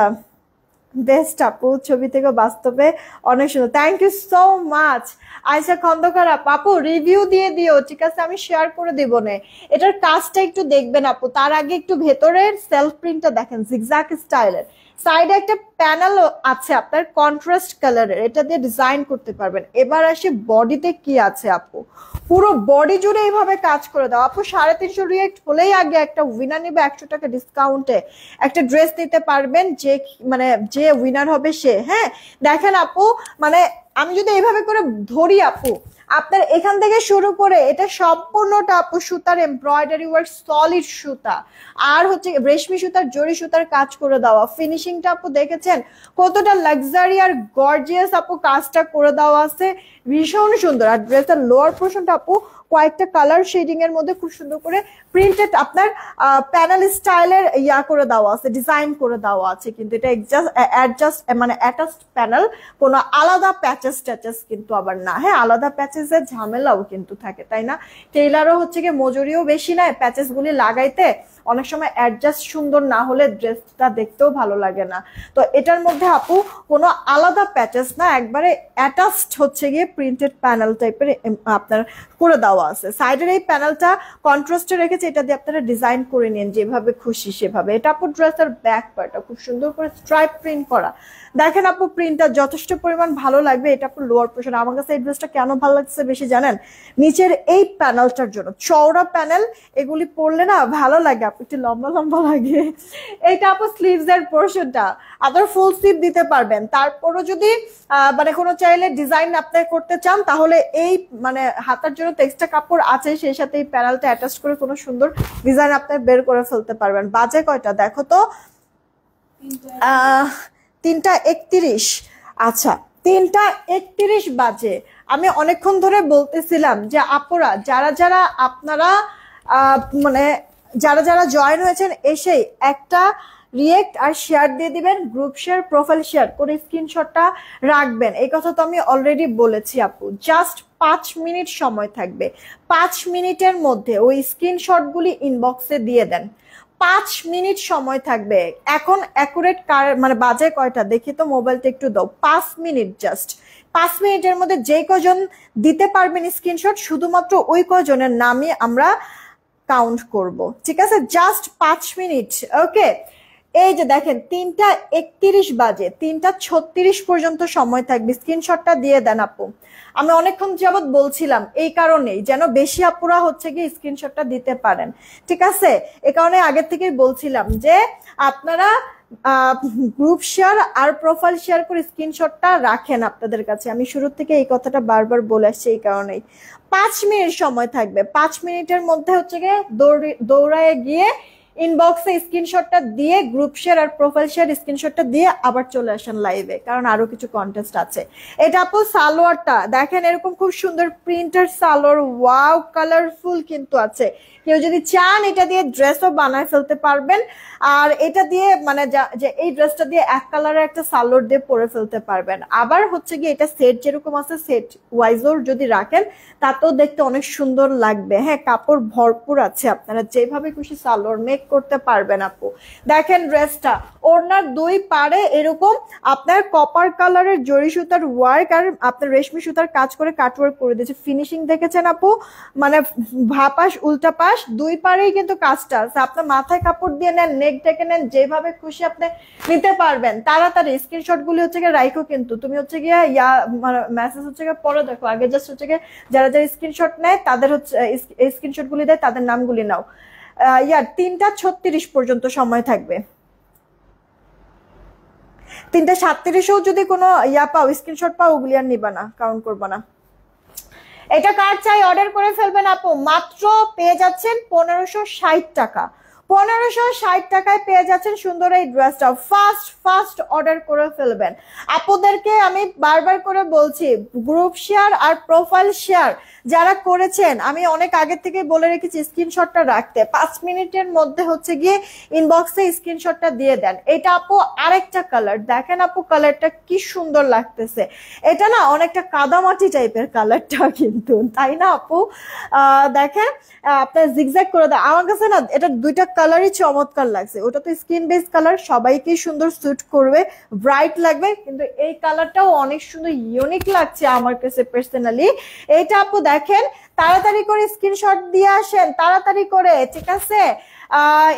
বেস্ট আপু, ছবি থেকে বাস্তবে অনেক সুন্দর, thank you so much. Ayesha Khandakar আপু রিভিউ দিয়ে দিও, ঠিক আছে? আমি শেয়ার করে দিব না। এটার কাজটা একটু দেখবেন আপু, তার আগে একটু ভেতরের সেলফ প্রিন্টটা দেখেন, জিগজ্যাগ স্টাইলের সাইডে একটা প্যানেল আছে আপনার কন্ট্রাস্ট কালারের, এটা দিয়ে ডিজাইন করতে পারবেন। এবার আসে বডিতে কি আছে আপু, পুরো বডি জুড়ে এইভাবে কাজ করে দাও আপু। 350 রিয়েক্ট হলেই আগে একটা উইনার নিবে 100 টাকা ডিসকাউন্টে একটা ড্রেস নিতে পারবেন, যে মানে যে উইনার হবে সে। হ্যাঁ দেখেন আপু, মানে আমি যদি এইভাবে করে ধরি আপু, আপনার এখান থেকে শুরু করে এটা সম্পূর্ণটা আপু সুতার এমব্রয়ডারি ওয়ার্ক, সলিড সুতা, আর হচ্ছে রেশমি সুতার জরি সুতার কাজ করে দেওয়া। ফিনিশিংটা আপু দেখেছেন কতটা লাক্সারি আর গর্জিয়াস আপু, কাজটা করে দেওয়া আছে ভীষণ সুন্দর। আর ড্রেসের লোয়ার পোর্শনটা আপু কয়েকটা কালার শেডিং এর মধ্যে খুব সুন্দর করে প্রিন্টেড আপনার প্যানেল স্টাইলের ইয়া করে দেওয়া আছে, ডিজাইন করে দেওয়া আছে। কিন্তু এটা অ্যাডজাস্ট মানে অ্যাটাচড প্যানেল, কোনো আলাদা প্যাচেস ট্যাচেস কিন্তু আবার না। হ্যাঁ আলাদা প্যাচেসের ঝামেলাও কিন্তু থাকে, তাই না? টেইলারও হচ্ছে গিয়ে মজুরিও বেশি নেয় প্যাচেস গুলি লাগাইতে, অনেক সময় অ্যাডজাস্ট সুন্দর না হলে ড্রেসটা দেখতেও ভালো লাগে না। তো এটার মধ্যে আপু কোনো আলাদা প্যাচেস না, একবারে অ্যাটাচড হচ্ছে গিয়ে প্রিন্টেড প্যানেল টাইপের আপনার করে দেওয়া আছে। সাইডের এই প্যানেলটা কন্ট্রাস্টে রেখেছে, এটা দিয়ে আপনারা ডিজাইন করে নিন যেভাবে খুশি সেভাবে। এটা আপু ড্রেসের ব্যাক পার্টটা খুব সুন্দর করে স্ট্রাইপ প্রিন্ট করা, দেখেন আপু প্রিন্টটা যথেষ্ট পরিমাণ ভালো লাগবে। এটা আপু লোয়ার পোর্শন। আমার কাছে এই ড্রেসটা কেন ভালো লাগছে বেশি জানেন, নিচের এই প্যানেলটার জন্য, চওড়া প্যানেল এগুলি পরলে না ভালো লাগে আপু, একটু লম্বা লম্বা লাগে। এইটা আপু স্লিভস এর পোর্শনটা আপনার ফুল স্লিভ দিতে পারবেন। তারপরও যদি মানে কোনো চাইলে ডিজাইন আপনি করতে চান তাহলে এই মানে হাতার জন্য এক্সট্রা কাপড় আছে, সেই সাথে এই প্যানেলটা অ্যাটাচ করে কোনো সুন্দর ডিজাইন আপনি বের করে ফেলতে পারবেন। বাজে কয়টা দেখো তো, 3:31। আচ্ছা 3:31 বাজে। আমি অনেকক্ষণ ধরে বলতেছিলাম যে আপুরা যারা যারা আপনারা মানে যারা যারা জয়েন হয়েছেন এসেই একটা রিয়েক্ট আর শেয়ার দিয়ে দিবেন, গ্রুপ শেয়ার প্রোফাইল শেয়ার করে স্ক্রিনশটটা রাখবেন। এই কথা তো আমি অলরেডি বলেছি আপু। জাস্ট 5 মিনিট সময় থাকবে, 5 মিনিটের মধ্যে ওই স্ক্রিনশটগুলি ইনবক্সে দিয়ে দেন। 5 মিনিট সময় থাকবে। এখন অ্যাকুরেট মানে বাজে কয়টা দেখি তো, মোবাইলটা একটু দাও। 5 মিনিট, জাস্ট 5 মিনিটের মধ্যে যে কজন দিতে পারবেন স্ক্রিনশট, শুধুমাত্র ওই কজনের নামই আমরা কাউন্ট করব, ঠিক আছে? Just 5 minute. ওকে, এই যে দেখেন 3:31 বাজে, 3:36 পর্যন্ত সময় থাকবে। স্ক্রিনশটটা দিয়ে দেন আপু। আমি অনেকক্ষণ যাবত বলছিলাম এই কারণেই, যেন বেশি আপুরা হচ্ছে কি স্ক্রিনশটটা দিতে পারেন, ঠিক আছে? এই কারণে আগের থেকেই বলছিলাম যে আপনারা গ্রুপ শেয়ার আর প্রোফাইল শেয়ার করে স্ক্রিনশটটা রাখেন আপনাদের কাছে। আমি শুরু থেকে এই কথাটা বারবার বলে আসছি এই কারণেই। 5 মিনিট সময় থাকবে, 5 মিনিটের মধ্যে হচ্ছে গিয়ে দৌড়ায় গিয়ে ইনবক্সে স্ক্রিনশটটা দিয়ে গ্রুপ শেয়ার আর প্রোফাইল শেয়ার স্ক্রিনশটটা দিয়ে আবার চলে আসেন লাইভে, কারণ আরো কিছু কন্টেস্ট আছে। এটা আপু সালোয়ারটা দেখেন, এরকম খুব সুন্দর প্রিন্টার সালোয়ার, ওয়াও কালারফুল কিন্তু আছে। কেউ যদি চান এটা দিয়ে ড্রেসও বানায় ফেলতে পারবেন। আর এটা দিয়ে মানে যে এই ড্রেসটা দিয়ে এক কালারের একটা সালোয়ার দিয়ে পরে ফেলতে পারবেন। আবার হচ্ছে গিয়ে এটা সেট যেরকম আছে সেট ওয়াইজও যদি রাখেন তাতেও দেখতে অনেক সুন্দর লাগবে। হ্যাঁ কাপড় ভরপুর আছে, আপনারা যেভাবে খুশি সালোয়ার মেক করতে পারবেন আপু। দেখেন ড্রেসটা, ওড়নার দুই পাড়ে এরকম আপনার কপার কালারের জরি সুতার ওয়ার্ক আর আপনার রেশমি সুতার কাজ করে কাটওয়ার্ক করে দিয়েছে। ফিনিশিং দেখেছেন আপু, মানে ভাপাস উল্টা পাশ দুই পাড়েই কিন্তু কাজটা আছে। আপনার মাথায় কাপড় দিয়ে নেন, নেক ডেকে নেন, যেভাবে খুশি আপনি নিতে পারবেন। তাড়াতাড়ি স্ক্রিনশট গুলি হচ্ছে গিয়ে রাইখো, কিন্তু তুমি হচ্ছে গিয়ে মেসেজ হচ্ছে গিয়ে পরে দেখো, আগে জাস্ট হচ্ছে গিয়ে যারা যারা স্ক্রিনশট নেয় তাদের হচ্ছে স্ক্রিনশট গুলি দেয় তাদের নামগুলি নাও। 3:36 পর্যন্ত সময় থাকবে। 3:37 যদি কোনো পাও স্ক্রিনশট পাও, ওগুলি আর নিবা না, কাউন্ট করবো না। এটা কার চাই অর্ডার করে ফেলবেন আপু। মাত্র পেয়ে যাচ্ছেন 1560 টাকা। 1560 টাকায় পেয়ে যাচ্ছেন সুন্দর এই ড্রেসটা। ফার্স্ট অর্ডার করে ফেলবেন। আপুদেরকে আমি বারবার করে বলছি, গ্রুপ শেয়ার আর প্রোফাইল শেয়ার যারা করেছেন আমি অনেক আগে থেকে বলে রেখেছি স্ক্রিনশটটা রাখতে। 5 মিনিটের মধ্যে হচ্ছে গিয়ে ইনবক্সে স্ক্রিনশটটা দিয়ে দেন। এটা আপু আরেকটা কালার, দেখেন আপু কালারটা কি সুন্দর লাগতেছে। এটা না অনেকটা কাদামাটি টাইপের কালারটা কিন্তু, তাই না আপু? দেখেন আপনার জিগজ্যাগ করে দেয়। আমার কাছে না এটা দুইটা কালারই চমৎকার লাগছে। ওটা তো স্কিন বেস কালার, সবাইকে সুন্দর স্যুট করবে, ব্রাইট লাগবে, কিন্তু এই কালারটাও অনেক সুন্দর ইউনিক লাগছে আমার কাছে পার্সোনালি। এইটা আপু দেখেন, তাড়াতাড়ি করে স্ক্রিনশট দিয়ে আসেন, তাড়াতাড়ি করে, ঠিক আছে?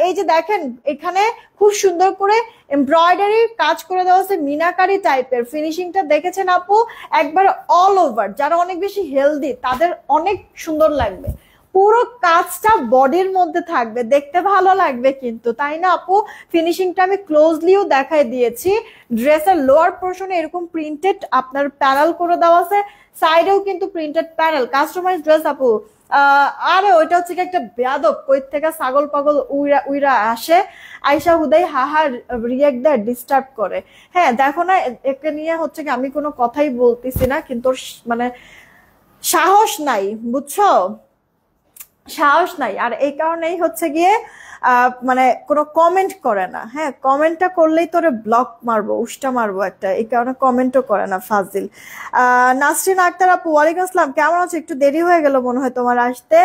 এই যে দেখেন এখানে খুব সুন্দর করে এমব্রয়ডারি কাজ করে দেওয়া আছে, মিনাকারি টাইপের। ফিনিশিংটা দেখেছেন আপু, একবার অল ওভার। যারা অনেক বেশি হেলদি তাদের অনেক সুন্দর লাগবে। পুরো কাজটা বডির মধ্যে থাকবে, দেখতে ভালো লাগবে কিন্তু, তাই না আপু? ফিনিশিংটা আমি ক্লোজলিও দেখাই দিয়েছি। ড্রেসের লোয়ার পোর্শনে এরকম প্রিন্টেড আপনার প্যানেল করে দেওয়া আছে, সাইডেও কিন্তু প্রিন্টেড প্যানেল। কাস্টমাইজ ড্রেস আপু। আরে ওইটা হচ্ছে কি একটা বেয়াদব, কই থেকে ছাগল পাগল উইরা উইরা আসে, আইসা হুদাই হাহার রিয়েক্ট দেয়, ডিস্টার্ব করে। হ্যাঁ দেখো না, একে নিয়ে হচ্ছে কি আমি কোনো কথাই বলতেছি না, কিন্তু মানে সাহস নাই, বুঝছো? সাহস নাই। আর এই কারণেই হচ্ছে গিয়ে মানে কোনো কমেন্ট করে না। হ্যাঁ, কমেন্টটা করলেই তোরে ব্লক মারবো, উষ্টা মারবো একটা, এই কারণে কমেন্টও করে না ফাজিল। নাসরিন আক্তার আপু, ওয়ালাইকুম আসসালাম, কেমন আছো? একটু দেরি হয়ে গেল মনে হয় তোমার আসতে।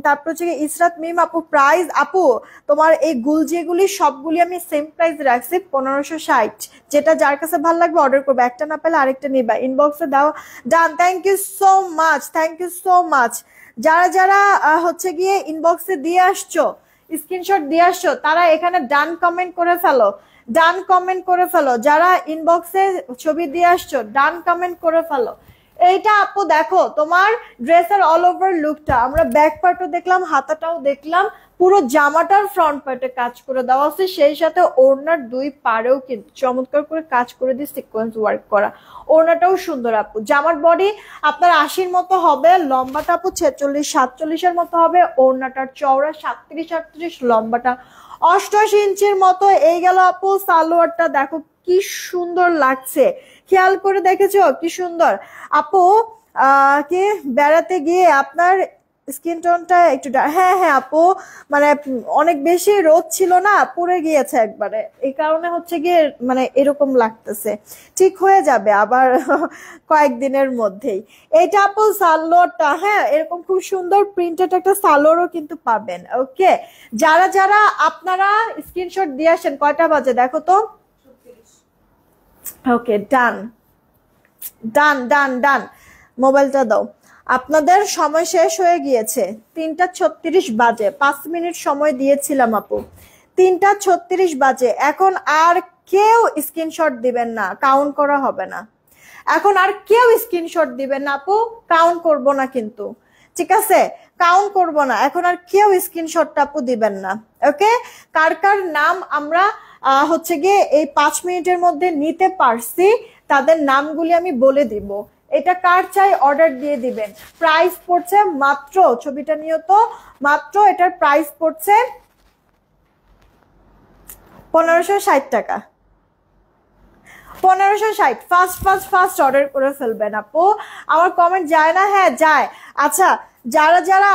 তারপর হচ্ছে ইসরাত মিম আপু, প্রাইস আপু তোমার এই গুলজিগুলি সবগুলি আমি সেম প্রাইস রাখছি 1560। যেটা যার কাছে ভালো লাগবে অর্ডার করবে, একটা না পেলে আরেকটা নিবা, ইনবক্সে দাও। Done, thank you so much, thank you so much. যারা যারা হচ্ছে গিয়ে ইনবক্সে দিয়ে আসছো, স্ক্রিনশট দিয়ে আসছো, তারা এখানে ডান কমেন্ট করে ফেলো, ডান কমেন্ট করে ফেলো। যারা ইনবক্সে ছবি দিয়ে আসছো, ডান কমেন্ট করে ফেলো। এইটা আপু দেখো তোমার ড্রেসের অল ওভার লুকটা, আমরা ব্যাক পার্টও দেখলাম, হাতাটাও দেখলাম, পুরো জামাটার ফ্রন্ট পার্টে কাজ করে দেওয়া আছে, সেই সাথে ওড়নার দুই পাড়েও কিন্তু চমৎকার করে কাজ করে দিয়ে সিকোয়েন্স ওয়ার্ক করা। ওড়নাটাও সুন্দর আপু। জামার বডি আপনার 80-র মতো হবে, লম্বাটা আপু 46-47-এর মতো হবে, ওড়নাটার চওড়া 37-38, লম্বাটা 88 ইঞ্চির মতো। এই গেল আপু সালোয়ারটা, দেখো কি সুন্দর লাগছে, খেয়াল করে দেখেছো কি সুন্দর আপু। কি বেড়াতে গিয়ে আপনার স্কিন টোনটা একটু হ্যাঁ হ্যাঁ আপু, মানে অনেক বেশি রোদ ছিল না, পুড়ে গিয়েছে একবারে, এই কারণে হচ্ছে গিয়ে মানে এরকম লাগতেছে। ঠিক হয়ে যাবে আবার কয়েকদিনের মধ্যেই। এইটা আপু সালোয়ারটা, হ্যাঁ এরকম খুব সুন্দর প্রিন্টেড একটা সালোয়ারও কিন্তু পাবেন। ওকে, যারা যারা আপনারা স্ক্রিনশট দিয়ে আসেন, কয়টা বাজে দেখো তো? ওকে, ডান ডান ডান ডান, মোবাইলটা দাও। আপনাদের সময় শেষ হয়ে গিয়েছে, 3টা 36 বাজে, 5 মিনিট সময় দিয়েছিলাম আপু, 3টা 36 বাজে। এখন আর কেউ স্ক্রিনশট দিবেন না, কাউন্ট করা হবে না। এখন আর কেউ স্ক্রিনশট দিবেন না আপু, কাউন্ট করব না কিন্তু, ঠিক আছে? কাউন্ট করব না, এখন আর কেউ স্ক্রিনশটটা আপু দিবেন না। ওকে, কার কার নাম আমরা হচ্ছে গিয়ে এই 5 মিনিটের মধ্যে নিতে পারছি, তাদের নামগুলি আমি বলে দিব। এটা কার চাই অর্ডার দিয়ে দিবেন। প্রাইস পড়ছে মাত্র, ছবিটা নিয়ে তো, মাত্র এটার প্রাইস পড়ছে 1560 টাকা। 1560। ফার্স্ট ফার্স্ট ফার্স্ট অর্ডার করে ফেলবেন আপু, আমার কমেন্ট যায় না? হ্যাঁ যায়। আচ্ছা, যারা যারা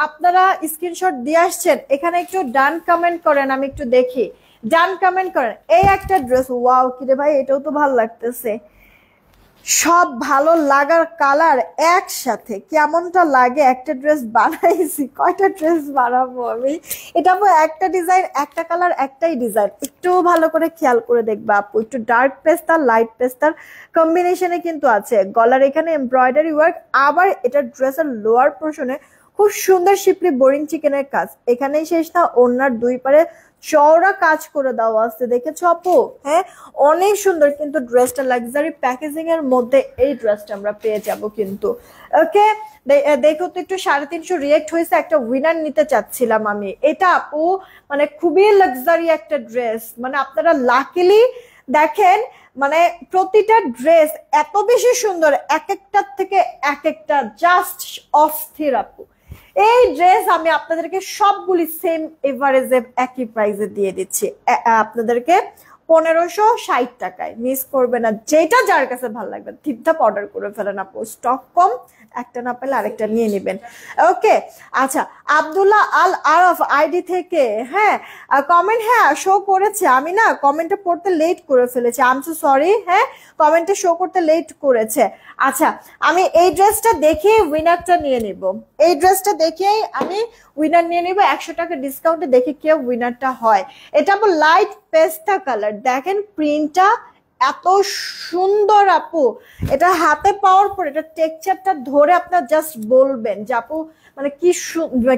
আপনারা স্ক্রিনশট দিয়ে আসছেন, এখানে একটু ডান কমেন্ট করেন, আমি একটু দেখি। ডান কমেন্ট করেন। এই একটা ড্রেস, ওয়াও কিরে ভাই, এটাও তো ভালো লাগতেছে। সব ভালো লাগার কালার একসাথে কেমনটা লাগে। একটা ড্রেস বানাইছি, কয়টা ড্রেস বানাবো আমি? এটা একটা ডিজাইন, একটা কালার, একটাই ডিজাইন। একটু ভালো করে খেয়াল করে দেখবা আপু, একটু ডার্ক পেস্টার লাইট পেস্টার কম্বিনেশনে কিন্তু আছে। গলার এখানে এমব্রয়ডারি ওয়ার্ক, আবার এটা ড্রেসের লোয়ার পোর্শনে খুব সুন্দর শিপলি বোরিং চিকেনের কাজ। এখানেই শেষ না, ওড়নার দুই পারে চওড়া কাজ করে দেওয়া আছে, দেখেছো আপু? হ্যাঁ, অনেক সুন্দর কিন্তু ড্রেসটা, লাক্সারি প্যাকেজিং এর মধ্যে এই ড্রেসটা আমরা পেয়ে যাব কিন্তু। ওকে, দেখো তো একটু 350 রিয়েক্ট হয়েছে, একটা উইনার নিতে চাচ্ছিলাম আমি। এটা আপু মানে খুবই লাক্সারি একটা ড্রেস, মানে আপনারা লাকিলি দেখেন, মানে প্রতিটা ড্রেস এত বেশি সুন্দর, এক একটার থেকে এক একটা জাস্ট অস্থির আপু। এই ড্রেস আমি আপনাদেরকে সবগুলি সেম এভারেজে একই প্রাইসে দিয়ে দিচ্ছি, আপনাদেরকে 1560 টাকায়। মিস করবে না, যেটা যার কাছে ভালো লাগবে ঠিকঠাক অর্ডার করে ফেলেন আপু, স্টক কম, একটা না পেলে আরেকটা নিয়ে নেবেন। ওকে, আচ্ছা, আব্দুল্লাহ আল আরফ আইডি থেকে হ্যাঁ কমেন্ট, হ্যাঁ শো করেছে, আমি না কমেন্টটা পড়তে লেট করে ফেলেছি, আই এম সো সরি। হ্যাঁ, কমেন্টে শো করতে লেট করেছে। আচ্ছা, আমি এই ড্রেসটা দেখে উইনারটা নিয়ে নিব, এই ড্রেসটা দেখেই আমি উইনার নিয়ে নিব, 100 টাকা ডিসকাউন্টে দেখে কেউ উইনারটা হয়। এটা লাইট পেস্তা কালার, দেখেন প্রিন্টটা এত সুন্দর আপু, এটা হাতে পাওয়ার পর এটা টেক্সচারটা ধরে আপনার জাস্ট বলবেন যে আপু মানে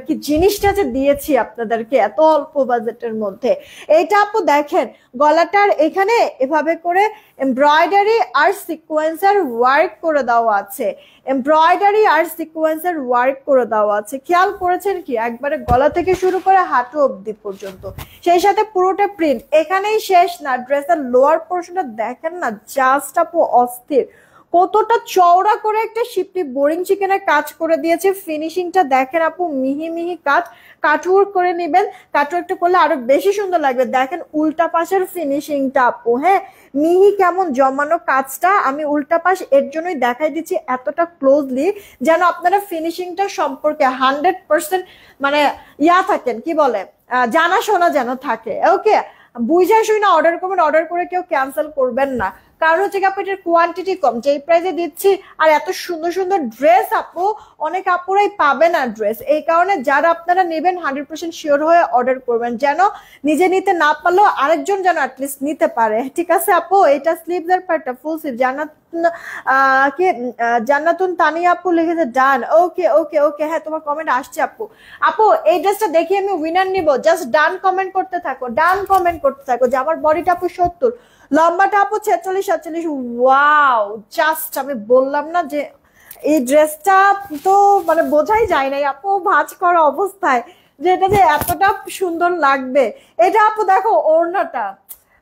কি জিনিসটা যে দিয়েছি আপনাদেরকে এত অল্প বাজেটের মধ্যে। এইটা আপু দেখেন গলাটার এখানে এভাবে করে এমব্রয়ডারি আর সিকোয়েন্সের ওয়ার্ক করে দেওয়া আছে, এমব্রয়ডারি আর সিকোয়েন্সের ওয়ার্ক করে দেওয়া আছে। খেয়াল করেছেন কি একবারে গলা থেকে শুরু করে হাঁটু অবধি পর্যন্ত, সেই সাথে পুরোটা প্রিন্ট। এখানেই শেষ না, ড্রেসের লোয়ার পোর্শনটা দেখেন না জাস্ট আপু অস্থির, কতটা চওড়া করে একটা শিপলি বোরিং চিকেনের কাজ করে দিয়েছে। ফিনিশিংটা দেখেন আপু, মিহি মিহি কাজ, কাটওয়ার্ক করে নেবেন, কাটওয়ার্কটা করলে আরো বেশি সুন্দর লাগবে। দেখেন উল্টা পাশের ফিনিশিংটা আপু, হ্যাঁ মিহি কেমন জমানো কাজটা, আমি উল্টা পাশ এর জন্যই দেখাই দিচ্ছি এতটা ক্লোজলি যেন আপনারা ফিনিশিংটা সম্পর্কে 100% মানে থাকেন, কি বলে জানা শোনা যেন থাকে। ওকে, বুঝা শুই না অর্ডার করবেন, অর্ডার করে কেউ ক্যান্সেল করবেন না, কারণ হচ্ছে আপু এটার কোয়ান্টিটি কম, যেই প্রাইসে দিচ্ছি। আর এত সুন্দর সুন্দর ড্রেস আপু অনেক আপুরাই পাবে না ড্রেস, এই কারণে যারা আপনারা নেবেন 100% শিওর হয়ে অর্ডার করবেন, যেন নিজে নিতে না পারলেও আরেকজন যেন অ্যাটলিস্ট নিতে পারে। ঠিক আছে আপু, এটা স্লিভস এর পার্টটা ফুল স্লিভ। কি জান্নাতুন তানিয়া আপু লিখেছে ডান। ওকে ওকে ওকে, হ্যাঁ তোমার কমেন্ট আসছে আপু। আপু এই ড্রেসটা দেখি আমি উইনার নিব, জাস্ট ডান কমেন্ট করতে থাকো, ডান কমেন্ট করতে থাকো যে আমার বডিটা আপু 70, লম্বাটা আপু 46-47। ওয়াও, জাস্ট আমি বললাম না যে এই ড্রেসটা তো মানে বোঝাই যায় নাই আপু ভাঁজ করা অবস্থায় যে এটা যে এতটা সুন্দর লাগবে। এটা আপু দেখো ওড়নাটা,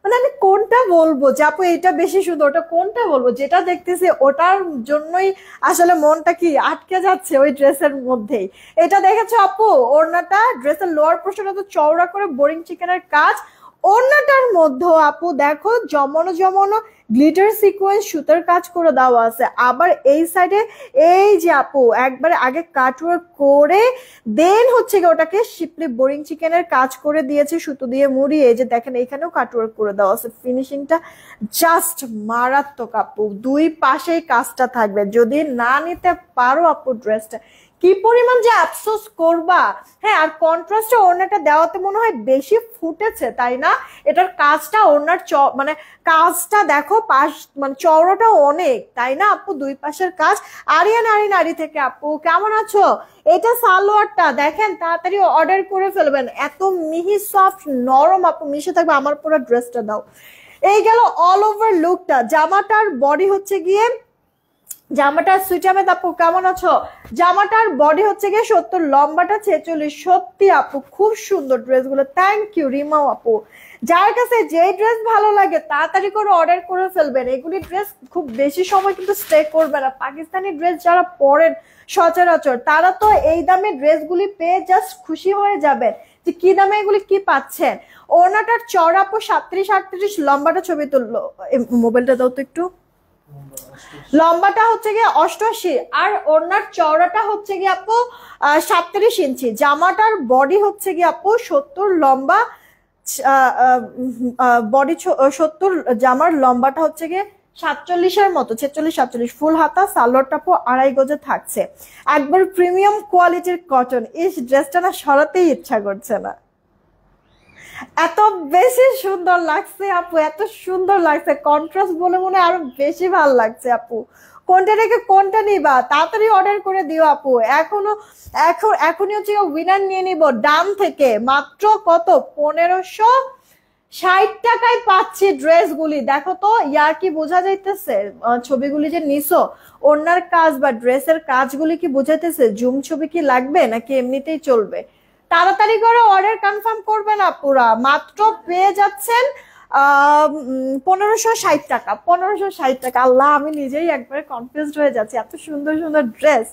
মানে আমি কোনটা বলবো যে আপু এটা বেশি সুন্দর, ওটা কোনটা বলবো, যেটা দেখতেছি ওটার জন্যই আসলে মনটা কি আটকে যাচ্ছে ওই ড্রেসের মধ্যেই। এটা দেখেছো আপু ওড়নাটা, ড্রেসের লোয়ার পোর্শনটা তো চওড়া করে বোরিং চিকেনের কাজ, ওড়নাটার মধ্যে আপু দেখো জমানো জমানো গ্লিটার সিকোয়েন্স সুতার কাজ করে দেওয়া আছে। আবার এই সাইডে এই যে আপু একবারে আগে কাটওয়ার্ক করে দেন হচ্ছে গিয়ে ওটাকে শিপলি বোরিং চিকেনের কাজ করে দিয়েছে সুতো দিয়ে মুড়িয়ে। এই যে দেখেন এখানেও কাটওয়ার্ক করে দেওয়া আছে, ফিনিশিংটা জাস্ট মারাত্মক আপু, দুই পাশেই কাজটা থাকবে। যদি না নিতে পারো আপু ড্রেসটা কি পরিমাণ যে আফসোস করবা। হ্যাঁ, আর কন্ট্রাস্টে ওড়নাটা দেওয়াতে মনে হয় বেশি ফুটেছে তাই না, এটার কাজটা ওড়নার মানে কাজটা দেখো পাশ মানে চওড়াটা অনেক তাই না আপু, দুই পাশের কাজ। আরিয়ান নারী থেকে আপু কেমন আছো? এটা সালোয়ারটা দেখেন, তাড়াতাড়ি অর্ডার করে ফেলবেন, এত মিহি সফট নরম আপু মিশে থাকবে। আমার পুরো ড্রেসটা দাও। এই গেল অল ওভার লুকটা। জামাটার বডি হচ্ছে গিয়ে, জামাটার সুইটামেদ আপু কেমন আছো? জামাটার বডি হচ্ছে গিয়ে 70, লম্বাটা 46। সত্যি আপু খুব সুন্দর ড্রেসগুলো, থ্যাংক ইউ রিমাও আপু। যার কাছে যে ড্রেস ভালো লাগে তাড়াতাড়ি করে অর্ডার করে ফেলবেন, এগুলি ড্রেস খুব বেশি সময় কিন্তু স্টে করবে না। পাকিস্তানি ড্রেস যারা পরেন সচরাচর তারা তো এই দামে ড্রেসগুলি পেয়ে জাস্ট খুশি হয়ে যাবেন যে কি দামে এগুলি কি পাচ্ছেন। ওড়নাটার চওড়া আপু 37-38, লম্বাটা ছবি তুললো, মোবাইলটা দাও তো একটু। লম্বাটা হচ্ছে গিয়ে 88 আর ওড়নার চওড়াটা হচ্ছে গিয়ে আপু 37 ইঞ্চি। জামাটার বডি হচ্ছে গিয়ে আপু 70, লম্বা বডি 70, জামার লম্বাটা হচ্ছে গিয়ে 47-এর মতো, 46-47। ফুল হাতা, সালোয়ারটা আপু 2.5 গজে থাকছে, একবার প্রিমিয়াম কোয়ালিটির কটন। এই ড্রেসটা না সরাতেই ইচ্ছা করছে না, এত বেশি সুন্দর লাগছে আপু, এত সুন্দর লাগছে, কন্ট্রাস্ট বলে মনে আরো বেশি ভালো লাগছে আপু। কোনটা রেখে কোনটা নিবা, তাড়াতাড়ি অর্ডার করে দিও আপু। এখনই হচ্ছে উইনার নিয়ে নিব দাম থেকে। মাত্র কত, 1560 টাকায় পাচ্ছি ড্রেসগুলি। দেখো তো ইয়ার কি বোঝা যাইতেছে, ছবিগুলি যে নিছো ওনার কাজ বা ড্রেসের কাজগুলি কি বোঝাইতেছে, জুম ছবি কি লাগবে নাকি এমনিতেই চলবে? তাড়াতাড়ি করে অর্ডার কনফার্ম করবেন আপুরা, মাত্র পেয়ে যাচ্ছেন 1560 টাকা, 1560 টাকা। আল্লাহ আমি নিজেই একবারে কনফিউজড হয়ে যাচ্ছি, এত সুন্দর সুন্দর ড্রেস।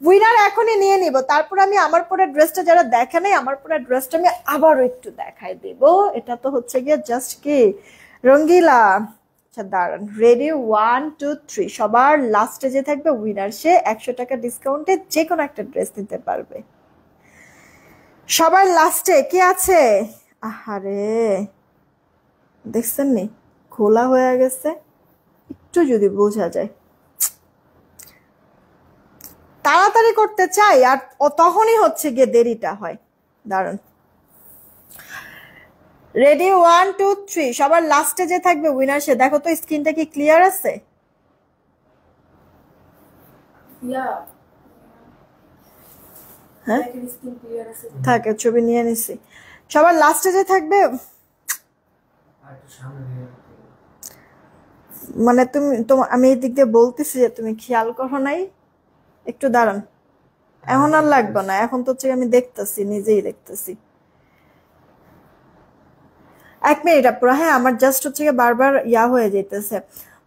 উইনার এখনই নিয়ে নিব, তারপর আমি আমার পরে ড্রেসটা যারা দেখে নাই আমার পরে ড্রেসটা আমি আবারও একটু দেখাই দেব। এটা তো হচ্ছে গিয়ে জাস্ট কি রঙ্গিলা। আচ্ছা দাঁড়ান, রেডি 1 2 3, সবার লাস্টে যে থাকবে উইনার সে 100 টাকা ডিসকাউন্টে যে কোনো একটা ড্রেস নিতে পারবে। সবার লাস্টে কে আছে? আহারে দেখছেন নি খোলা হয়ে গেছে, একটু যদি বোঝা যায়। তাড়াতাড়ি করতে চাই আর তখনই হচ্ছে গিয়ে দেরিটা হয়। দাঁড়ান, রেডি 1 2 3 সবার লাস্টে যে থাকবে উইনার সে। দেখো তো স্ক্রিনটা কি ক্লিয়ার আছে? হ্যাঁ থাকে, ছবি নিয়ে নিছি। সবার লাস্টে যে থাকবে মানে তুমি আমি এই দিক দিয়ে বলতেছি যে তুমি খেয়াল করো নাই, একটু দাঁড়ান। এখন আর লাগবে না, এখন তো হচ্ছে আমি দেখতেছি, নিজেই দেখতেছি। 1 মিনিট আপুরা, হ্যাঁ আমার জাস্ট হচ্ছে বারবার হয়ে যেতেছে।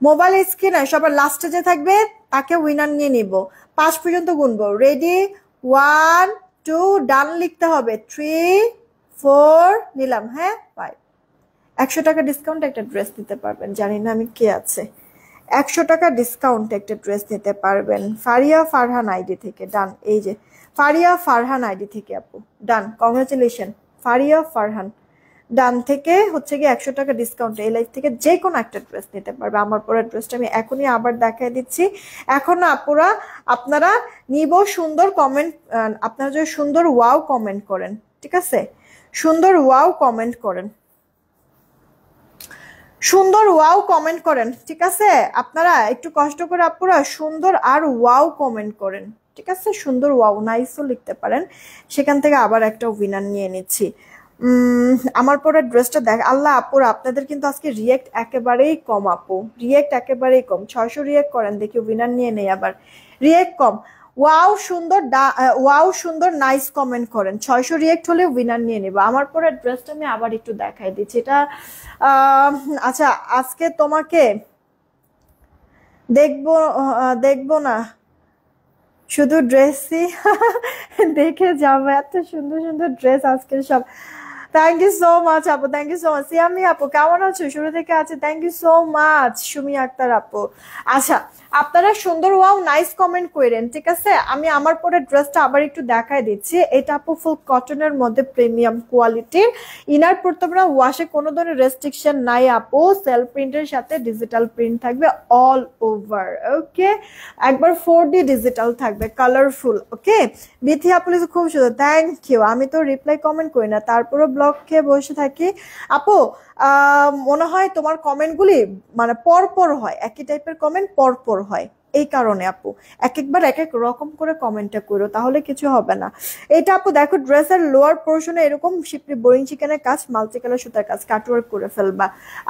মোবাইল স্ক্রিনে সবার লাস্টে যে থাকবে তাকে উইনার নিয়ে নিব। 5 পর্যন্ত গুনবো। রেডি 1 2 ডান লিখতে হবে। 3 4 নিলাম, হ্যাঁ 5। 100 টাকা ডিসকাউন্ট একটা ড্রেস নিতে পারবেন। জানি না আমি কে আছে। 100 টাকা ডিসকাউন্ট একটা ড্রেস নিতে পারবেন ফারিয়া ফারহান আইডি থেকে। ডান, এই যে ফারিয়া ফারহান আইডি থেকে আপু, ডান, কংগ্রেচুলেশন ফারিয়া ফারহান। ডান থেকে হচ্ছে গিয়ে 100 টাকা ডিসকাউন্ট এই লাইফ থেকে যে কোনো একটা ড্রেস নিতে পারবে। আমার পরের ড্রেসটা আমি এখনই আবার দেখাই দিচ্ছি। এখন আপুরা আপনারা নিব সুন্দর কমেন্ট, আপনারা যদি সুন্দর ওয়াও কমেন্ট করেন, ঠিক আছে, সুন্দর ওয়াও কমেন্ট করেন, সুন্দর ওয়াও কমেন্ট করেন, ঠিক আছে। আপনারা একটু কষ্ট করে আপুরা সুন্দর আর ওয়াও কমেন্ট করেন, ঠিক আছে। সুন্দর ওয়াও নাইসও লিখতে পারেন। সেখান থেকে আবার একটা উইনার নিয়ে নিচ্ছি। আমার পরে ড্রেসটা দেখ আল্লাহ আপুরা, আপনাদের কিন্তু আজকে রিয়েক্ট একেবারেই কম আপু, রিয়েক্ট একেবারেই কম। 600 রিয়েক্ট করেন দেখি, উইনার নিয়ে নেই আবার। রিয়েক্ট কম, ওয়াও সুন্দর, ওয়াও সুন্দর নাইস কমেন্ট করেন। 600 রিয়েক্ট হলে উইনার নিয়ে নেব। আমার পরে ড্রেসটা আমি আবার একটু দেখাই দিচ্ছি। এটা আচ্ছা আজকে তোমাকে দেখবো দেখবো না, শুধু ড্রেসই দেখে যাবো। এত সুন্দর সুন্দর ড্রেস আজকে সব। থ্যাংক ইউ সো মাচ আপু, thank you so much. Siyami আপু কেমন আছো? শুরু থেকে আছে, thank you so much. Sumi Akter আপু, আচ্ছা আপনারা সুন্দর ওয়াও নাইস কমেন্ট করেন, ঠিক আছে। আমি আমার পরে ড্রেসটা আবার একটু দেখাই দিচ্ছি। এটা আপু ফুল কটনের মধ্যে প্রিমিয়াম কোয়ালিটির। ইনার পড়তে পারে, ওয়াশে কোনো ধরনের রেস্ট্রিকশন নাই আপু। সেলফ প্রিন্টের সাথে ডিজিটাল প্রিন্ট থাকবে অল ওভার, ওকে। একবার 4D ডিজিটাল থাকবে, কালারফুল, ওকে। বিথি আপু খুব সুন্দর, থ্যাংক ইউ। আমি তো রিপ্লাই কমেন্ট করি না, তারপরে ব্লগ খেয়ে বসে থাকি আপু। মনে হয় তোমার কমেন্টগুলি মানে পরপর হয়, একই টাইপের কমেন্ট পরপর হয়, এই কারণে আপু এক একবার এক এক রকম করে কমেন্টটা করো, তাহলে কিছু হবে না। এটা আপু দেখো ড্রেসের লোয়ার পোর্শনে এরকম শিপরি বোরিং চিকেনের কাজ, মাল্টি কালার সুতার কাজ, কাটওয়ার্ক করে ফেলবা।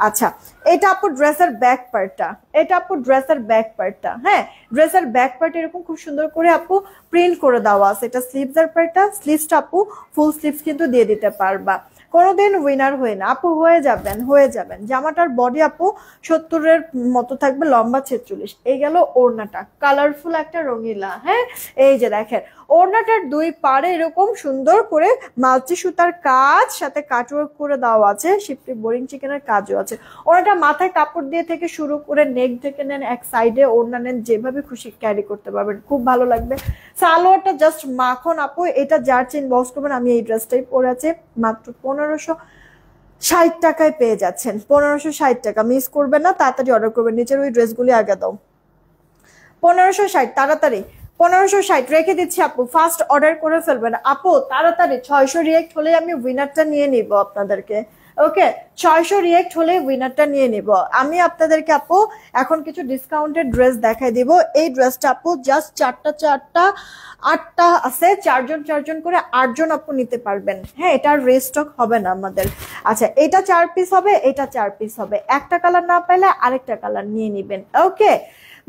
আচ্ছা এটা আপু ড্রেসের ব্যাক পার্টটা, এটা আপু ড্রেসের ব্যাক পার্টটা, হ্যাঁ ড্রেসের ব্যাক পার্ট এরকম খুব সুন্দর করে আপু প্রিন্ট করে দেওয়া আছে। এটা স্লিভসের পার্টটা, স্লিভসটা আপু ফুল স্লিভস কিন্তু দিয়ে দিতে পারবা। কোনোদিন উইনার হয়ে না আপু, হয়ে যাবেন হয়ে যাবেন। জামাটার বডি আপু 70-এর মতো থাকবে, লম্বা 46। এই গেল ওড়নাটা, কালারফুল একটা রঙিলা, হ্যাঁ এই যে দেখেন ওড়নাটার দুই পাড়ে এরকম সুন্দর করে মাল্টি সুতার কাজ, সাথে কাটওয়ার্ক করে দেওয়া আছে, শিপটি বোরিং চিকেনের কাজও আছে। ওড়নাটা মাথায় কাপড় দিয়ে থেকে শুরু করে নেক থেকে নেন, এক সাইডে ওড়না নেন, যেভাবে খুশি ক্যারি করতে পারবেন, খুব ভালো লাগবে। সালোয়ারটা জাস্ট মাখন আপু, এটা যার চেন বক্স করবেন। আমি এই ড্রেসটাই পরে আছি, মাত্র 1560 টাকায় পেয়ে যাচ্ছেন। 1560 টাকা, মিস করবেন না, তাড়াতাড়ি অর্ডার করবেন। নিচের ওই ড্রেসগুলি আগে দাও। 1560 তাড়াতাড়ি, 1560 রেখে দিচ্ছি আপু, ফার্স্ট অর্ডার করে ফেলবেন আপু তাড়াতাড়ি। 600 রিয়েক্ট হলে আমি উইনারটা নিয়ে নিব আপনাদেরকে, ওকে। 600 রিয়েক্ট হলে উইনারটা নিয়ে নিব আমি আপনাদেরকে আপু। এখন কিছু ডিসকাউন্টেড ড্রেস দেখাই দিব। এই ড্রেসটা আপু জাস্ট 8টা আছে, 4জন করে 8জন আপু নিতে পারবেন, হ্যাঁ এটা রিস্টক হবে না আমাদের। আচ্ছা এটা 4 পিস হবে, এটা 4 পিস হবে। একটা কালার না পাইলে আরেকটা কালার নিয়ে নিবেন, ওকে।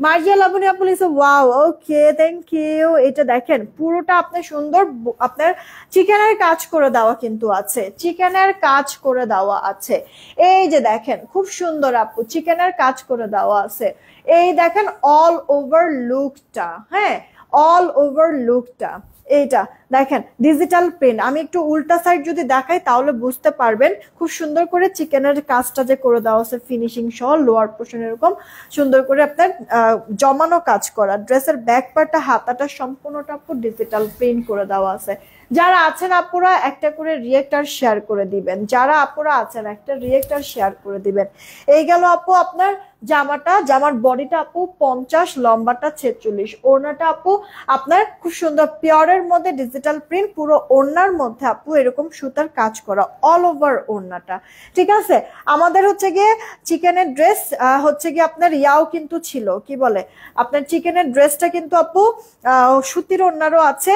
মার্জিয়া লাবণী আপু লিখছে ওয়াও, ওকে থ্যাংক ইউ। এটা দেখেন পুরোটা আপনার সুন্দর, আপনার চিকেনের কাজ করে দেওয়া কিন্তু আছে, চিকেনের কাজ করে দেওয়া আছে। এই যে দেখেন খুব সুন্দর আপু চিকেনের কাজ করে দেওয়া আছে। এই দেখেন অল ওভার লুকটা, হ্যাঁ অল ওভার লুকটা। এইটা দেখেন ডিজিটাল প্রিন্ট। আমি একটু উল্টা সাইড যদি দেখাই তাহলে বুঝতে পারবেন খুব সুন্দর করে চিকেনের কাজটা যে করে দেওয়া আছে, ফিনিশিং সহ লোয়ার পোর্শন এরকম সুন্দর করে আপনার জমানো কাজ করা। ড্রেসের ব্যাক পার্টটা, হাতাটা সম্পূর্ণটা আপু ডিজিটাল প্রিন্ট করে দেওয়া আছে। যারা আছেন আপুরা একটা করে রিয়েক্ট আর শেয়ার করে দিবেন, যারা আপুরা আছেন একটা রিয়েক্ট আর শেয়ার করে দিবেন। এই গেল আপু আপনার জামার বডিটা আপু 50, লম্বাটা 46, ওড়নাটা আপু আপনার খুব সুন্দর পিওরের মধ্যে ডিজিটাল প্রিন্ট, পুরো ওড়নার মধ্যে আপু এরকম সুতার কাজ করা অল ওভার ওড়নাটা। ঠিক আছে, আমাদের হচ্ছে গিয়ে চিকেনের ড্রেস হচ্ছে গিয়ে আপনার ইয়াও কিন্তু ছিল, কি বলে আপনার চিকেনের ড্রেসটা কিন্তু আপু সুতির ওড়নারও আছে,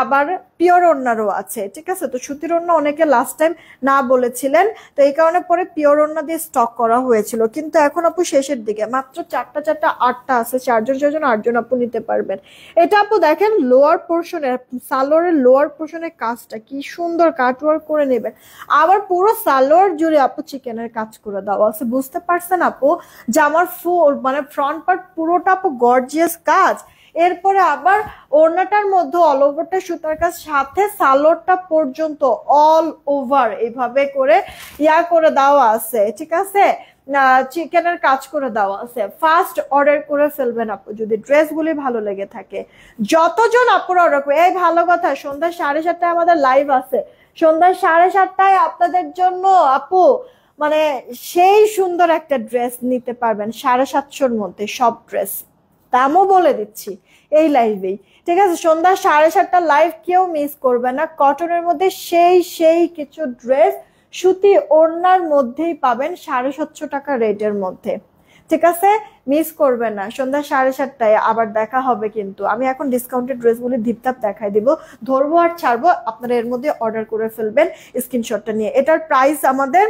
আবার পিওর ওড়নারও আছে। ঠিক আছে, তো সুতির ওড়না অনেকে লাস্ট টাইম না বলেছিলেন, তো এই কারণে পরে পিওর ওড়না দিয়ে স্টক করা হয়েছিল, কিন্তু এখন আপু শেষের দিকে মাত্র 4টা 8টা আছে, 4জন 8জন আপু নিতে পারবেন। এটা আপু দেখেন লোয়ার পোর্শনে, সালোয়ারের লোয়ার পোর্শনের কাজটা কি সুন্দর কাটওয়ার্ক করে নেবেন, আবার পুরো সালোয়ার জুড়ে আপু চিকেনের কাজ করে দেওয়া আছে। বুঝতে পারছেন আপু, জামার ফুল মানে ফ্রন্ট পার্ট পুরোটা আপু গর্জিয়াস কাজ, এরপরে আবার ওড়নাটার মধ্যে অল ওভারটা সুতার কাজ, সাথে সালোয়ারটা পর্যন্ত অল ওভার এইভাবে করে করে দেওয়া আছে। ঠিক আছে, চিকেনের কাজ করে দেওয়া আছে। ফার্স্ট অর্ডার করে ফেলবেন আপু যদি ড্রেসগুলি ভালো লেগে থাকে। যতজন আপুরা অর্ডার করবে, এই ভালো কথা, সন্ধ্যা 7:30টায় আমাদের লাইভ আছে, সন্ধ্যা 7:30টায় আপনাদের জন্য আপু মানে সেই সুন্দর একটা ড্রেস নিতে পারবেন 750-র মধ্যে সব ড্রেস, দামও বলে দিচ্ছি এই লাইভেই। ঠিক আছে, সন্ধ্যা 7:30টার লাইভ কেউ মিস করবে না। কটনের মধ্যে সেই কিছু ড্রেস সুতি ওড়নার মধ্যেই পাবেন 750 টাকা রেটের মধ্যে। ঠিক আছে, মিস করবেন না, সন্ধ্যা 7:30টায় আবার দেখা হবে। কিন্তু আমি এখন ডিসকাউন্টেড ড্রেসগুলি ধিপধাপ দেখাই দিব, ধরবো আর ছাড়বো, আপনারা এর মধ্যে অর্ডার করে ফেলবেন স্ক্রিনশটটা নিয়ে। এটার প্রাইস আমাদের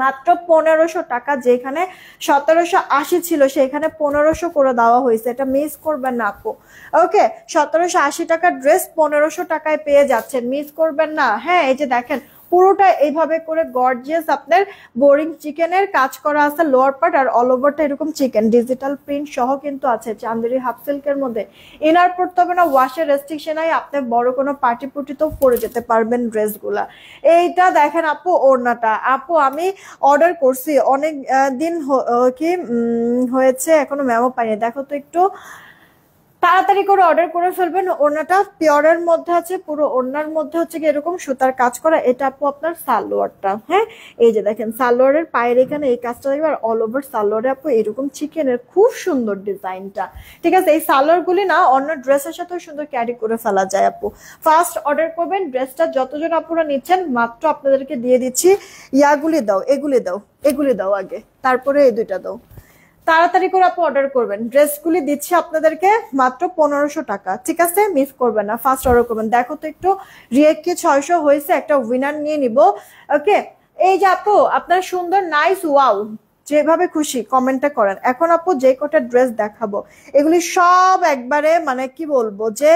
মাত্র 1500 টাকা, যেখানে 1780 ছিল সেখানে 1500 করে দেওয়া হয়েছে, এটা মিস করবেন না আপু। ওকে, 1780 টাকার ড্রেস 1500 টাকায় পেয়ে যাচ্ছেন, মিস করবেন না। হ্যাঁ, এই যে দেখেন পুরোটা এইভাবে করে গর্জিয়াস আপনার বোরিং চিকেনের কাজ করা আছে লোয়ার পার্ট, আর অল ওভারটা এরকম চিকেন ডিজিটাল প্রিন্ট সহ কিন্তু আছে চান্দেরি হাফ সিল্কের মধ্যে। ইনার পড়তে হবে না, ওয়াশের রেস্ট্রিকশন নাই, আপনি বড় কোনো পার্টি পুটিতেও পরে যেতে পারবেন ড্রেসগুলা। এইটা দেখেন আপু ওড়নাটা, আপু আমি অর্ডার করছি অনেক দিন কি হয়েছে, এখনো মেমো পাইনি, দেখো তো একটু তাড়াতাড়ি করে অর্ডার করে ফেলবেন। ওড়নাটা পিওরের মধ্যে আছে, পুরো ওড়নার মধ্যে হচ্ছে কি এরকম সুতার কাজ করা। এটা আপু আপনার সালোয়ারটা, হ্যাঁ এই যে দেখেন সালোয়ারের পায়ের এখানে এই কাজটা দেখবে, আর অল ওভার সালোয়ারে আপু এরকম চিকেনের খুব সুন্দর ডিজাইনটা। ঠিক আছে, এই সালোয়ার গুলি না অন্য ড্রেসের সাথেও সুন্দর ক্যারি করে ফেলা যায় আপু। ফার্স্ট অর্ডার করবেন, ড্রেসটা যতজন আপুরা নিচ্ছেন মাত্র আপনাদেরকে দিয়ে দিচ্ছি ইয়াগুলি দাও, এগুলি দাও আগে, তারপরে এই দুইটা দাও। তাড়াতাড়ি করে আপু অর্ডার করবেন, ড্রেসগুলি দিচ্ছি আপনাদেরকে মাত্র 1500 টাকা। ঠিক আছে, মিস করবেন না, ফার্স্ট অর্ডার করবেন। দেখো তো একটু রিয়েক্ট কি 600 হয়েছে, একটা উইনার নিয়ে নিব। ওকে, এই যে আপু আপনার সুন্দর নাইস ওয়াও যেভাবে খুশি কমেন্টটা করেন। এখন আপু যে কটা ড্রেস দেখাবো এগুলি সব একবারে মানে কি বলবো যে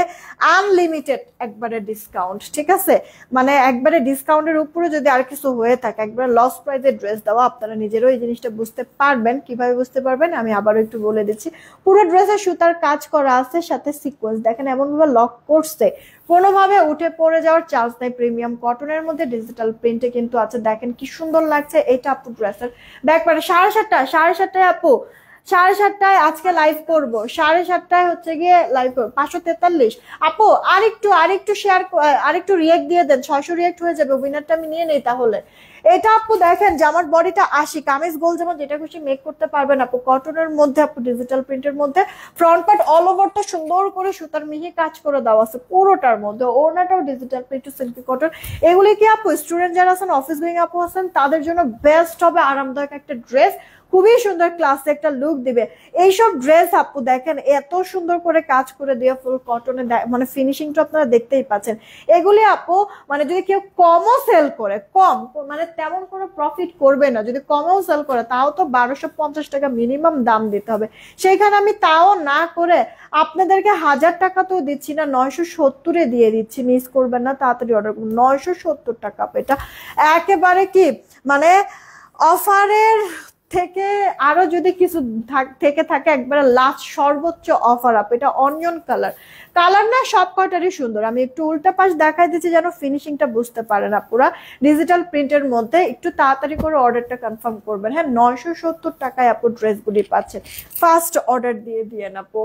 আনলিমিটেড একবারে ডিসকাউন্ট। ঠিক আছে, মানে একবারে ডিসকাউন্টের উপরে যদি আর কিছু হয়ে থাকে একবারে লস প্রাইসে ড্রেস দেওয়া, আপনারা নিজেরও এই জিনিসটা বুঝতে পারবেন। কিভাবে বুঝতে পারবেন আমি আবারও একটু বলে দিচ্ছি। পুরো ড্রেসে সুতার কাজ করা আছে, সাথে সিকোয়েন্স দেখেন এমন ভাবে লক করছে, কোনোভাবে উঠে পড়ে যাওয়ার চান্স নাই। প্রিমিয়াম কটনের মধ্যে ডিজিটাল প্রিন্টে কিন্তু আছে, দেখেন কি সুন্দর লাগছে। এটা আপু ড্রেসের ব্যাকপার্টে 7:30টায় আপু 7:30টায় আজকে লাইভ করবো, 7:30টায় হচ্ছে গিয়ে লাইভ করবো। 543 আপু আরেকটু শেয়ার, আরেকটু রিয়েক্ট দিয়ে দেন, 600 রিয়েক্ট হয়ে যাবে, উইনারটা আমি নিয়ে নেই তাহলে। এটা আপু দেখেন জামার বডিটা 80, কামিজ গোল যেমন যেটা খুশি মেক করতে পারবেন আপু। কটনের মধ্যে আপু ডিজিটাল প্রিন্টের মধ্যে ফ্রন্ট পার্ট অল ওভারটা সুন্দর করে সুতার মিহি কাজ করে দেওয়া আছে পুরোটার মধ্যে। ওড়নাটাও ডিজিটাল প্রিন্ট সিল্কি কটন। এগুলি কি আপু স্টুডেন্ট যারা আছেন, অফিস গোয়িং আপু আছেন, তাদের জন্য বেস্ট হবে, আরামদায়ক একটা ড্রেস, খুবই সুন্দর ক্লাসে একটা লুক দিবে। এইসব ড্রেস আপু দেখেন এত সুন্দর করে কাজ করে দিয়ে ফুল কটনে, মানে ফিনিশিংটা আপনারা দেখতেই পাচ্ছেন। এগুলি আপু মানে যদি কেউ কমও সেল করে, কম মানে তেমন কোনো প্রফিট করবে না, যদি কমেও সেল করে তাও তো 1250 টাকা মিনিমাম দাম দিতে হবে। সেইখানে আমি তাও না করে আপনাদেরকে 1000 টাকা তো দিচ্ছি না, 970-এ দিয়ে দিচ্ছি, মিস করবেন না, তাড়াতাড়ি অর্ডার করুন। 970 টাকা, এটা একেবারে কি মানে অফারের থেকে আরো যদি কিছু থেকে থাকে একবারে লাস্ট সর্বোচ্চ অফার আপ। এটা অনিয়ন কালার না সব কয়টারই সুন্দর। আমি একটু উল্টা পাশ দেখাই দিচ্ছি যেন ফিনিশিংটা বুঝতে পারেন আপুরা। ডিজিটাল প্রিন্টের মধ্যে একটু তাড়াতাড়ি করে অর্ডারটা কনফার্ম করবেন। হ্যাঁ, 970 টাকায় আপু ড্রেসগুলি পাচ্ছেন, ফার্স্ট অর্ডার দিয়ে দিয়েন আপু।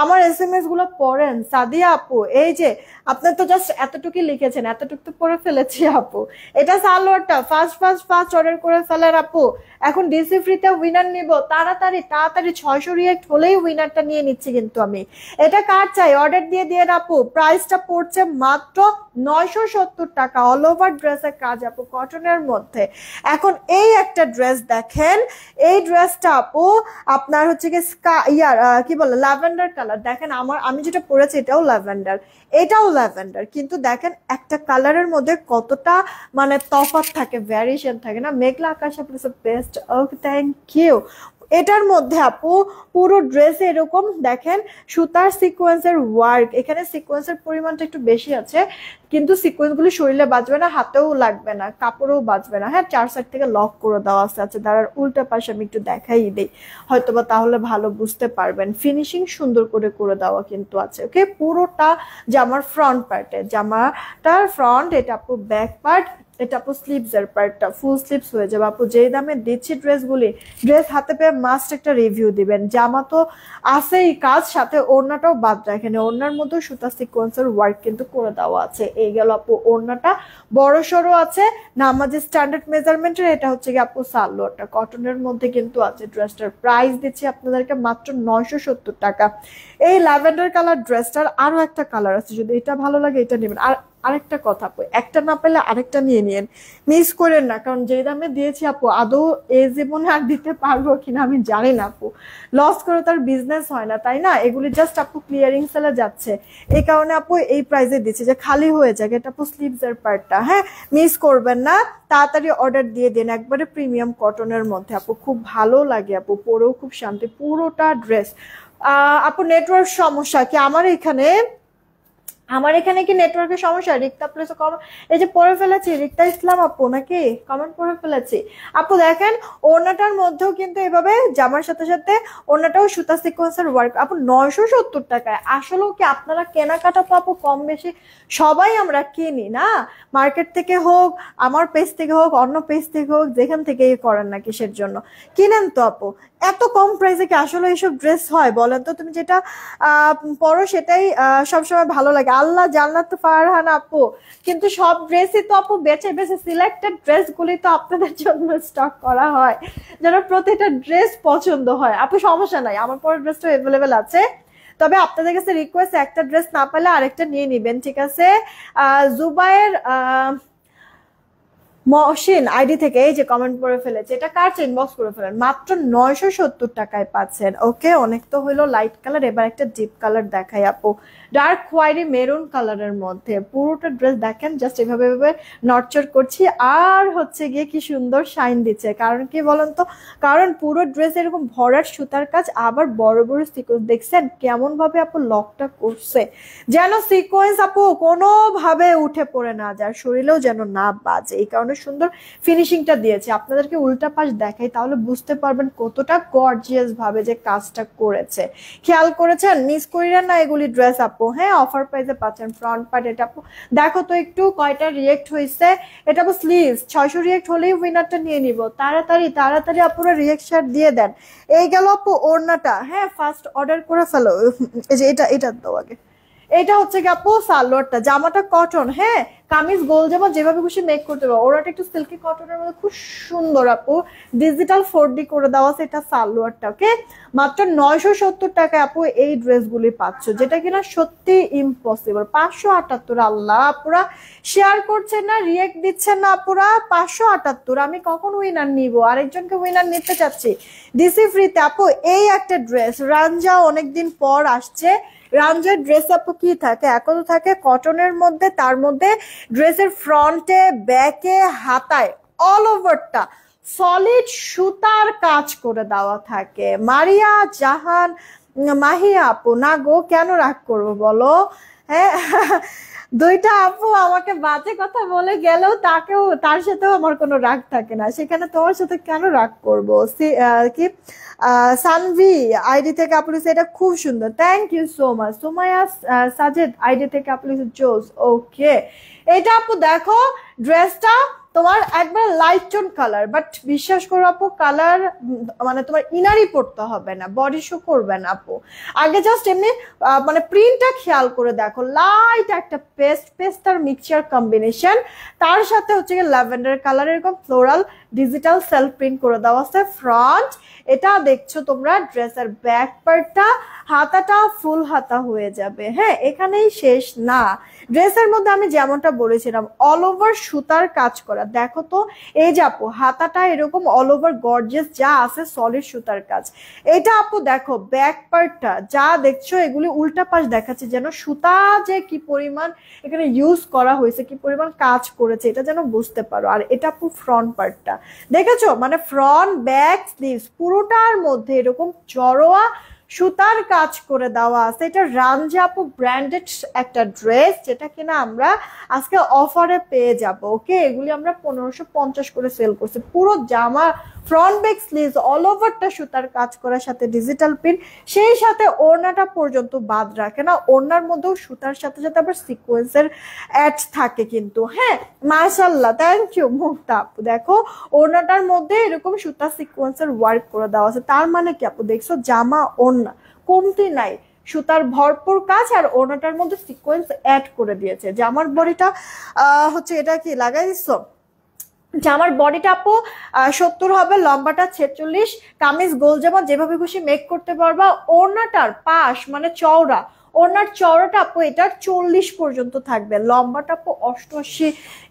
আমার SMS গুলো পড়েন সাদিয়া আপু, এই যে আপনার তো জাস্ট এতটুকুই লিখেছেন, এতটুকু তো পড়ে ফেলেছি আপু। এটা সালোয়ারটা ফার্স্ট অর্ডার করে ফেলার আপু। এখন ডিসি ফ্রিতে উইনার নিব, তাড়াতাড়ি তাড়াতাড়ি 600 রিয়েক্ট হলেই উইনারটা নিয়ে নিচ্ছি কিন্তু আমি। এটা কার চাই অর্ডার দিয়ে দিয়ে আপু। প্রাইসটা পড়ছে মাত্র 970 টাকা, অল ওভার ড্রেসের কাজ আপু, কটনের মধ্যে। এখন এই একটা ড্রেস দেখেন, এই ড্রেসটা আপু আপনার হচ্ছে কি কি বলে ল্যাভেন্ডার কালার। দেখেন আমি যেটা পরেছি এটাও ল্যাভেন্ডার, এটাও ল্যাভেন্ডার, কিন্তু দেখেন একটা কালারের মধ্যে কতটা মানে তফাৎ থাকে, ভ্যারিয়েশন থাকে না। মেঘলা আকাশ আপু বেস্ট, ওকে থ্যাংক ইউ। এটার মধ্যে আপু পুরো ড্রেসে এরকম দেখেন সুতার সিকোয়েন্সের ওয়ার্ক, এখানে সিকোয়েন্সের পরিমাণটা একটু বেশি আছে, কিন্তু সিকোয়েন্স গুলো শরীরে বাজবে না, হাতেও লাগবে না, কাপড়েও বাজবে না। হ্যাঁ, 4 সাইড থেকে লক করে দেওয়া আছে। আচ্ছা দাঁড়ার উল্টা পাশে আমি একটু দেখাই দিই, হয়তোবা তাহলে ভালো বুঝতে পারবেন। ফিনিশিং সুন্দর করে করে দেওয়া কিন্তু আছে। ওকে, পুরোটা জামার ফ্রন্ট পার্টে, জামাটার ফ্রন্ট, এটা আপু ব্যাক পার্ট, এটা আপু স্লিভস এর পার্টটা ফুল স্লিভস হয়ে যাবে আপু। যেই দামে দিচ্ছি ড্রেস হাতে পেয়ে মাস্ট একটা রিভিউ দিবেন। জামা তো আছেই কাজ, সাথে ওড়নাটাও বাদ রাখেন, ওড়নার মধ্যে সুতা সিকোয়েন্সের ওয়ার্ক কিন্তু করে দেওয়া আছে। এই গেল আপু ওড়নাটা, বড় সড়ো আছে নামাজের স্ট্যান্ডার্ড মেজারমেন্টের। এটা হচ্ছে কি আপু সালোয়ারটা কটনের মধ্যে কিন্তু আছে। ড্রেসটার প্রাইস দিচ্ছি আপনাদেরকে মাত্র 970 টাকা। এই ল্যাভেন্ডার কালার ড্রেসটার আরো একটা কালার আছে, যদি এটা ভালো লাগে এটা নেবেন। আর আরেকটা কথা আপু, একটা না পেলে আরেকটা নিয়ে নিন, মিস করেন না, কারণ যে দামে দিয়েছি আপু আদৌ এই জীবনে আর দিতে পারবো কিনা আমি জানি না আপু। লস করে তার বিজনেস হয় না, তাই না? এগুলি জাস্ট আপু ক্লিয়ারিং সেলে যাচ্ছে, এই কারণে আপু এই প্রাইসে দিচ্ছি যে খালি হয়ে যাক। এটা আপু স্লিভস এর পার্টটা, হ্যাঁ মিস করবেন না, তাড়াতাড়ি অর্ডার দিয়ে দিন। একবারে প্রিমিয়াম কটনের মধ্যে আপু, খুব ভালো লাগে আপু, পরেও খুব শান্তি পুরোটা ড্রেস। আপু নেটওয়ার্ক সমস্যা কি আমার এখানে কি নেটওয়ার্কের সমস্যা? রিক্তা প্লেস এই যে পড়ে ফেলেছি, রিক্তা ইসলাম আপু নাকি কমেন্ট পড়ে ফেলেছি আপু। দেখেন ওড়নাটার মধ্যেও কিন্তু এভাবে জামার সাথে সাথে ওড়নাটাও সুতা সিকোয়েন্সের ওয়ার্ক আপু 970 টাকায়। আসলেও কি আপনারা কেনাকাটা তো আপু কম বেশি সবাই আমরা কিনি না, মার্কেট থেকে হোক, আমার পেজ থেকে হোক, অন্য পেজ থেকে হোক, যেখান থেকে করেন না কিসের জন্য কিনেন তো আপু। এত কম প্রাইসে কি আসলে এইসব ড্রেস হয় বলেন তো? তুমি যেটা পরো সেটাই সবসময় ভালো লাগে। আল্লাহ জান্নাত তো ফারহান আপু, কিন্তু সব ড্রেসই তো আপু বেছে বেছে সিলেক্টেড ড্রেসগুলি তো আপনাদের জন্য স্টক করা হয়, যেন প্রতিটা ড্রেস পছন্দ হয় আপু। সমস্যা নাই, আমার পরের ড্রেসটা অ্যাভেলেবেল আছে, তবে আপনাদের কাছে রিকোয়েস্ট একটা ড্রেস না পেলে আরেকটা নিয়ে নিবেন, ঠিক আছে? জুবাইর মহসিন আইডি থেকে এই যে কমেন্ট করে ফেলেছে, এটা কার ইনবক্স করে ফেলেন, মাত্র 970 টাকায় পাচ্ছেন। ওকে, অনেক তো হলো লাইট কালার, এবার একটা ডিপ কালার দেখাই আপু, ডার্ক খয়েরি মেরুন কালারের মধ্যে। পুরোটা ড্রেস দেখেন জাস্ট এভাবে এভাবে নড়চড় করছি, আর হচ্ছে গিয়ে কি সুন্দর শাইন দিচ্ছে। কারণ কি বলেন তো, কারণ পুরো ড্রেস এরকম ভরাট সুতার কাজ, আবার বড় বড় সিকোয়েন্স দেখছেন কেমন ভাবে আপু লকটা করছে, যেন সিকোয়েন্স আপু কোনো ভাবে উঠে পড়ে না যায়, শরীরেও যেন না বাজে, এই কারণে সুন্দর ফিনিশিংটা দিয়েছে। আপনাদেরকে উল্টা পাশ দেখাই তাহলে বুঝতে পারবেন কতটা গর্জিয়াস ভাবে যে কাজটা করেছে। খেয়াল করেছেন? মিস করিলেন না এগুলি ড্রেস আপু। হ্যাঁ, অফার প্রাইসে পাচ্ছেন। ফ্রন্ট পার্ট এটা আপু দেখো তো একটু কয়টা রিয়েক্ট হয়েছে। এটা আপু স্লিভস, 600 রিয়েক্ট হলেই উইনারটা নিয়ে নিব। তাড়াতাড়ি তাড়াতাড়ি আপুরা রিয়েকশন দিয়ে দেন। এই গেল আপু ওড়নাটা, হ্যাঁ ফার্স্ট অর্ডার করে ফেলো। এই যে এটা দাও আগে। এটা হচ্ছে কি আপু সালোয়ারটা, জামাটা কটন, হ্যাঁ কামিজ গোল জামা যেভাবে খুশি মেক করতে পারো। ওরাটা একটু সিল্কি কটনের মধ্যে খুব সুন্দর আপু, ডিজিটাল 4D করে দেওয়া আছে এটা সালোয়ারটা। ওকে, মাত্র 970 টাকায় আপু এই ড্রেসগুলি পাচ্ছ, যেটা কিনা সত্যি ইম্পসিবল। 578, আল্লাহ আপুরা শেয়ার করছেন না, রিয়েক্ট দিচ্ছেন না আপুরা। 578, আমি কখন উইনার নিব? আরেকজনকে উইনার নিতে চাচ্ছি ডিসি ফ্রিতে আপু। এই একটা ড্রেস রাঞ্জা অনেকদিন পর আসছে। রাঞ্জার ড্রেস আপু কি থাকে, এখন থাকে কটনের মধ্যে, তার মধ্যে ড্রেসের ফ্রন্টে ব্যাকে হাতায় অল ওভারটা সলিড সুতার কাজ করে দেওয়া থাকে। মারিয়া জাহান মাহিয়া আপু, না গো কেন রাগ করবো বলো? হ্যাঁ, দুইটা আপু আমাকে বাজে কথা বলে গেলেও তার সাথেও আমার কোনো রাগ থাকে না, সেখানে তোমার সাথে কেন রাগ করবো? কি সানভি আইডি থেকে আপু এটা খুব সুন্দর, thank you so much. Sumaiya Sajed ID থেকে আপু জোস। ওকে, এটা আপু দেখো ড্রেসটা তোমার একবার লাইট টোন কালার, বাট বিশ্বাস করো আপু কালার মানে তোমার ইনারই পড়তে হবে না, বডি শো করবে না আপু। আগে জাস্ট এমনি মানে প্রিন্টটা খেয়াল করে দেখো, লাইট একটা পেস্ট আর মিক্সচার কম্বিনেশন, তার সাথে হচ্ছে গিয়ে ল্যাভেন্ডার কালার এরকম ফ্লোরাল ডিজিটাল সেলফ প্রিন্ট করে দেওয়া আছে ফ্রন্ট। এটা দেখছো তোমরা ড্রেসের ব্যাক পার্টটা, হাতাটা ফুল হাতা হয়ে যাবে। হ্যাঁ, এখানেই শেষ না, ড্রেসের মধ্যে আমি যেমনটা বলেছিলাম অল ওভার সুতার কাজ করা। দেখো তো এই যে আপু হাতাটা এরকম অল ওভার গর্জিয়াস যা আছে সলিড সুতার কাজ। এটা আপু দেখো ব্যাক পার্টটা যা দেখছো এগুলি উল্টা পাশ দেখাচ্ছে, যেন সুতা যে কি পরিমাণ এখানে ইউজ করা হয়েছে, কি পরিমাণ কাজ করেছে এটা যেন বুঝতে পারো। আর এটা আপু ফ্রন্ট পার্টটা দেখেছো, মানে ফ্রন্ট ব্যাক স্লিভস পুরোটার মধ্যে এরকম জড়োয়া সুতার কাজ করে দেওয়া আছে। এটা রামজি আপু ব্র্যান্ডেড একটা ড্রেস, যেটা কিনা আমরা আজকে অফারে পেয়ে যাব। ওকে, এগুলি আমরা 1550 করে সেল করছি। পুরো জামা ফ্রন্ট ব্যাক স্লিভস অল ওভারটা সুতার কাজ করার সাথে ডিজিটাল প্রিন্ট, সেই সাথে ওড়নাটা পর্যন্ত বাদ রাখে না, ওড়নার মধ্যেও সুতার সাথে সাথে আবার সিকোয়েন্সের অ্যাড থাকে কিন্তু। হ্যাঁ, মাশাআল্লাহ, থ্যাংক ইউ মুক্তা আপু। দেখো ওড়নাটার মধ্যে এরকম সুতা সিকোয়েন্সের ওয়ার্ক করে দেওয়া আছে, তার মানে কি আপু দেখছো জামা ওড়না কমতি নাই, সুতার ভরপুর কাজ, আর ওড়নাটার মধ্যে সিকোয়েন্স অ্যাড করে দিয়েছে। জামার বডিটা হচ্ছে এটা কি লাগাই দিচ্ছ, জামার বডিটা আপু 70 হবে, লম্বাটা 46, কামিজ গোল জামা যেভাবে খুশি মেক করতে পারবা। ওড়নাটার পাশ মানে চওড়া, ওড়নার চওড়াটা আপু এটার 40 পর্যন্ত থাকবে, লম্বাটা আপু 88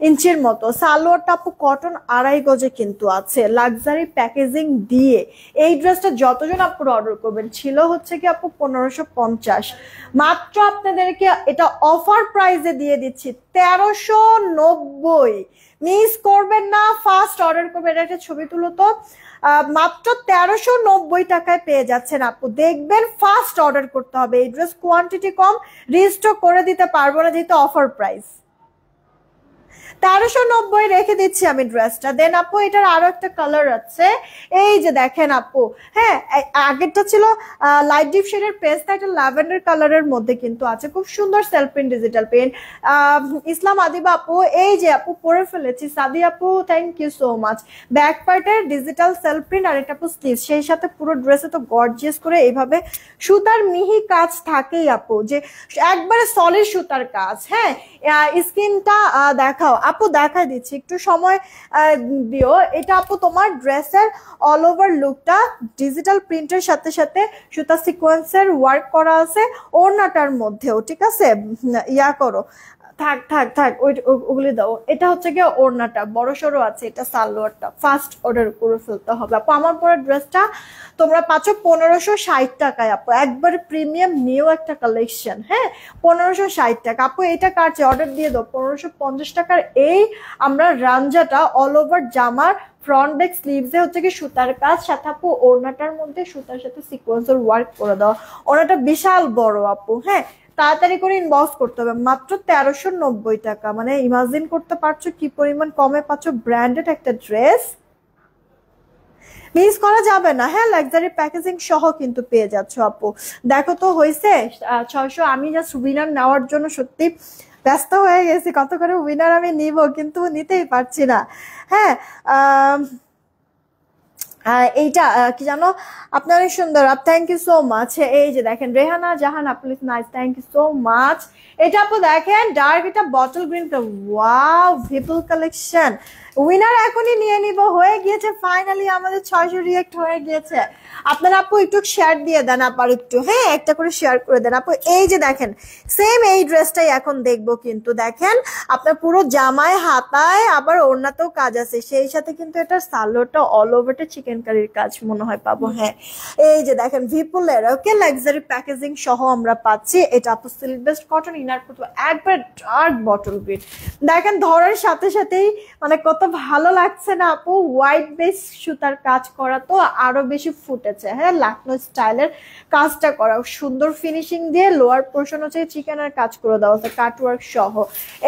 ইঞ্চির মতো, সালোয়ারটা আপু কটন 2.5 গজে কিন্তু আছে, লাক্সারি প্যাকেজিং দিয়ে। এই ড্রেসটা যতজন আপু অর্ডার করবেন ছিল হচ্ছে কি আপু 1550, মাত্র আপনাদেরকে এটা অফার প্রাইসে দিয়ে দিচ্ছি 1390। মিস করবেন না, ফার্স্ট অর্ডার করবেন। এটা একটা ছবি তুলো তো, মাত্র 1390 টাকায় পেয়ে যাচ্ছেন আপু। দেখবেন ফার্স্ট অর্ডার করতে হবে, এই ড্রেস কোয়ান্টিটি কম, রিস্টক করে দিতে পারবো না যেহেতু অফার প্রাইস। 1390 রেখে দিচ্ছি আমি ড্রেসটা। দেন আপু এটার আরো একটা কালার আছে, এই যে দেখেন আপু। হ্যাঁ, আগেরটা ছিল লাইট ডিপ শেডের পেস্ট, একটা ল্যাভেন্ডার কালারের মধ্যে কিন্তু আছে, খুব সুন্দর self print digital print. Islam Adiba আপু এই যে আপু পরে ফেলেছি, সাদি আপু thank you so much. Back পার্টের ডিজিটাল সেলফ প্রিন্ট আর এটা আপু স্লিভ, সেই সাথে পুরো ড্রেসে তো গর্জিয়াস করে এইভাবে সুতার মিহি কাজ থাকেই আপু, যে একবারে সলিড সুতার কাজ। হ্যাঁ, স্কিনটা দেখাও আপু, দেখাই দিচ্ছি একটু সময় দিও। এটা আপু তোমার ড্রেসের অল ওভার লুকটা ডিজিটাল প্রিন্টের সাথে সাথে সুতা সিকোয়েন্সের ওয়ার্ক করা আছে ওড়নাটার মধ্যেও, ঠিক আছে? ইয়া করো, থাক থাক থাক ওগুলি দাও। এটা হচ্ছে গিয়ে ওড়নাটা বড় সড়ো আছে, এটা সালোয়ারটা ফার্স্ট অর্ডার করে ফেলতে হবে আপু। আমার পরে ড্রেসটা তোমরা পাচ্ছ 1560 টাকায় আপু, একবার প্রিমিয়াম নিউ একটা কালেকশন। হ্যাঁ, 1560 টাকা আপু। এটা কাটছে অর্ডার দিয়ে দাও 1550 টাকার। এই আমরা রাঞ্জাটা অল ওভার জামার ফ্রন্ট ব্যাক স্লিভসে হচ্ছে কি সুতার কাজ, সাথে আপু ওড়নাটার মধ্যে সুতার সাথে সিকোয়েন্সের ওয়ার্ক করে দাও। ওড়নাটা বিশাল বড় আপু। হ্যাঁ, তাড়াতাড়ি করে ইনবক্স করতে হবে, মাত্র 1390 টাকা। মানে ইমাজিন করতে পারছো কি পরিমাণ কমে পাচ্ছ ব্র্যান্ডেড একটা ড্রেস, মিস করা যাবে না। হ্যাঁ, লাক্সারি প্যাকেজিং সহ কিন্তু পেয়ে যাচ্ছ আপু। দেখো তো হয়েছে 600। আমি জাস্ট উইনার নেওয়ার জন্য সত্যি ব্যস্ত হয়ে গেছি, কত করে উইনার আমি নিব কিন্তু নিতেই পারছি না। হ্যাঁ, এইটা কি জানো, আপনার অনেক সুন্দর, থ্যাংক ইউ সো মাচ। এই যে দেখেন রেহানা জাহান আপু nice, thank you so much. এটা আপু দেখেন ডার্ক, এটা বটল গ্রিন, ওয়াও ভিপুল কালেকশন। উইনার এখনই নিয়ে নিব, হয়ে গিয়েছে ফাইনালি আমাদের 600 রিয়েক্ট হয়ে গিয়েছে। আপনারা আপু একটু শেয়ার দিয়ে দেন আবার একটু, হ্যাঁ একটা করে শেয়ার করে দেন আপু। এই যে দেখেন সেম এই ড্রেসটাই এখন দেখবো, কিন্তু দেখেন আপনার পুরো জামায় হাতায় আবার ওড়নাতেও কাজ আছে, সেই সাথে কিন্তু এটা সালোয়ারটা অল ওভারটা চিকেন কারির কাজ মনে হয় পাবো। হ্যাঁ, এই যে দেখেন ভিপুলের ওকে লাক্সারি প্যাকেজিং সহ আমরা পাচ্ছি। এটা আপু সিল্ক বেস্ট কটন, ইনার করতে একবার ডার্ক বটল গ্রিন। দেখেন ধরার সাথে সাথেই মানে কত ভালো লাগছে না আপু, হোয়াইট বেস সুতার কাজ করা তো আরো বেশি ফুটেছে। হ্যাঁ, লাকনো স্টাইলের কাজটা করা সুন্দর ফিনিশিং দিয়ে, লোয়ার পোর্শন হচ্ছে চিকেনের কাজ করে দেওয়া হচ্ছে কাটওয়ার্ক সহ।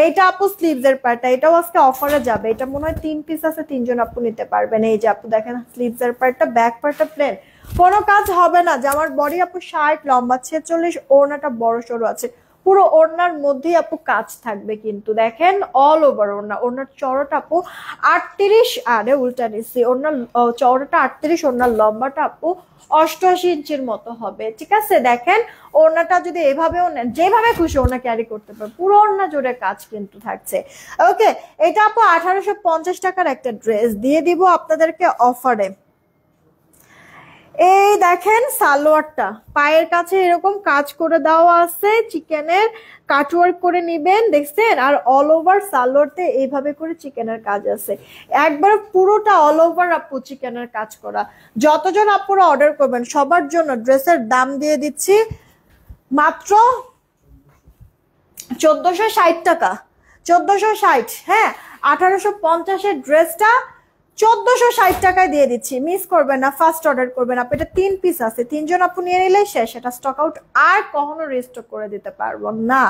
এইটা আপু স্লিভস এর পার্টটা, এটাও আজকে অফারে যাবে। এটা মনে হয় 3 পিস আছে, 3 জন আপু নিতে পারবেন। এই যে আপু দেখেন স্লিভস এর পার্টটা, ব্যাক পার্টটা প্লেন, কোনো কাজ হবে না। জামার বডি আপু 60, লম্বা 46, ওড়নাটা বড় সড়ো আছে, পুরো ওড়নার মধ্যেই আপু কাজ থাকবে কিন্তু দেখেন অল ওভার ওড়না, ওড়নার চওড়াটা আপু 38, আরে উল্টা নিচ্ছি, ওড়নার চওড়াটা 38, ওড়নার লম্বাটা আপু 88 ইঞ্চির মতো হবে, ঠিক আছে। দেখেন ওড়নাটা যদি এভাবেও নেন, যেভাবে খুশি ওড়না ক্যারি করতে পারে, পুরো ওড়না জুড়ে কাজ কিন্তু থাকছে। ওকে, এটা আপু 1850 টাকার একটা ড্রেস দিয়ে দিব আপনাদেরকে অফারে। এই দেখেন সালোয়ারটা পায়ের কাছে এরকম কাজ করে দেওয়া আছে, চিকেনের কাটওয়ার্ক করে নিবেন, দেখছেন? আর অল ওভার সালোয়ারতে এইভাবে করে চিকেনের কাজ আছে, একবার পুরোটা অল ওভার আপু চিকেনের কাজ করা। যতজন আপুরা অর্ডার করবেন সবার জন্য ড্রেসের দাম দিয়ে দিচ্ছি মাত্র 1460 টাকা, 1460। হ্যাঁ, 1850-এর ড্রেসটা 1460 টাকায় দিয়ে দিচ্ছি, মিস করবেন না, ফার্স্ট অর্ডার করবেন আপু। এটা 3 পিস আছে, 3জন আপু নিয়ে নিলে শেষ, এটা স্টক আউট, আর কখনো রিস্টক করে দিতে পারবো না।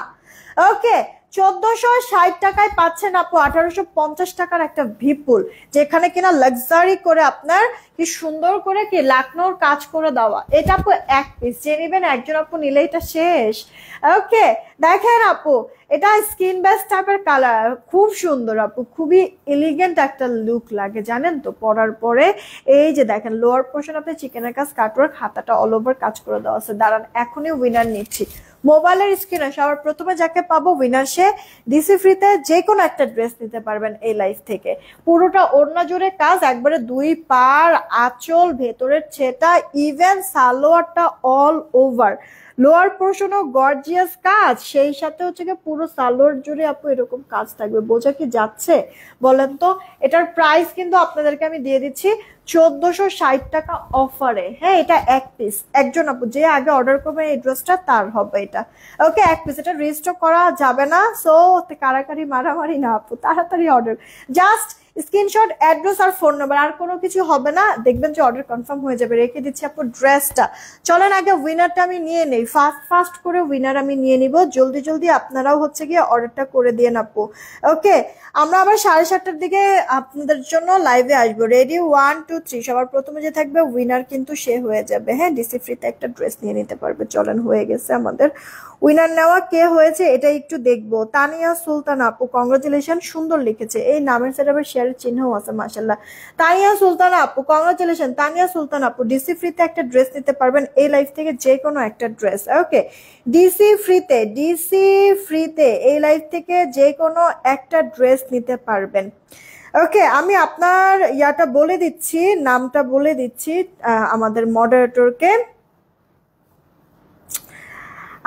ওকে, 1460 টাকায় পাচ্ছেন আপু 1850 টাকার একটা ভিপুল, যেখানে কিনা লাক্সারি করে আপনার কি সুন্দর করে কি লাকনোর কাজ করে দেওয়া। এটা আপু এক পিস, যে নিবেন একজন আপু নিলে এটা শেষ। ওকে, দেখেন আপু এটা স্কিন বেস টাইপের কালার, খুব সুন্দর আপু, খুবই এলিগেন্ট একটা লুক লাগে জানেন তো পরার পরে। এই যে দেখেন লোয়ার পোর্শন আপনি চিকেনের কাজ কাটওয়ার্ক, হাতাটা অল ওভার কাজ করে দেওয়া আছে। দাঁড়ান এখনই উইনার নিচ্ছি, মোবাইলের স্ক্রিনে সবার প্রথমে যাকে পাবো উইনার সে। ডিসি ফ্রিতে যে কোনো একটা ড্রেস নিতে পারবেন এই লাইফ থেকে, পুরোটা ওড়না জুড়ে কাজ, একবারে 2 পার, আঁচল, ভেতরের ছেটা, ইভেন সালোয়ারটা অল ওভার, লোয়ার পোর্শনও গর্জিয়াস কাজ, সেই সাথে হচ্ছে কি পুরো সালোয়ার জুড়ে আপু এরকম কাজ থাকবে। বোঝা কি যাচ্ছে বলেন তো? এটার প্রাইস কিন্তু আপনাদেরকে আমি দিয়ে দিচ্ছি 1460 টাকা অফারে। হ্যাঁ, এটা এক পিস, একজন আপু যে আগে অর্ডার করবে এই ড্রেসটা তার হবে এটা। ওকে, এক পিস, এটা রিস্টক করা যাবে না, সো কারাকারি মারামারি না আপু, তাড়াতাড়ি অর্ডার, জাস্ট স্ক্রিনশট, অ্যাড্রেস আর ফোন নাম্বার, আর কোনো কিছু হবে না, দেখবেন যে অর্ডার কনফার্ম হয়ে যাবে। রেখে দিচ্ছি আপু ড্রেসটা। চলেন আগে উইনারটা আমি নিয়ে নেই, ফাস্ট করে উইনার আমি নিয়ে নিব, জলদি জলদি আপনারাও হচ্ছে গিয়ে অর্ডারটা করে দিয়ে আপু। ওকে, আমরা আবার 7:30টার দিকে আপনাদের জন্য লাইভে আসবো। রেডি, 1 2 3, সবার প্রথমে যে থাকবে উইনার কিন্তু সে হয়ে যাবে। হ্যাঁ, ডিসি ফ্রিতে একটা ড্রেস নিয়ে নিতে পারবে। চলেন, হয়ে গেছে আমাদের উইনার নেওয়া। কে হয়েছে এটা একটু দেখবো। তানিয়া সুলতান আপু, কংগ্রাচুলেশন, সুন্দর লিখেছে, এই নামের সাথে আবার শেয়ারের চিহ্নও আছে, মাশাআল্লাহ। তানিয়া সুলতান আপু, কংগ্রাচুলেশন। তানিয়া সুলতান আপু, ডিসি ফ্রিতে একটা ড্রেস নিতে পারবেন এই লাইফ থেকে, যে কোনো একটা ড্রেস। ওকে, ডিসি ফ্রিতে এই লাইফ থেকে যে কোনো একটা ড্রেস নিতে পারবেন। ওকে, আমি আপনার ইয়াটা বলে দিচ্ছি, নামটা বলে দিচ্ছি আমাদের মডারেটরকে।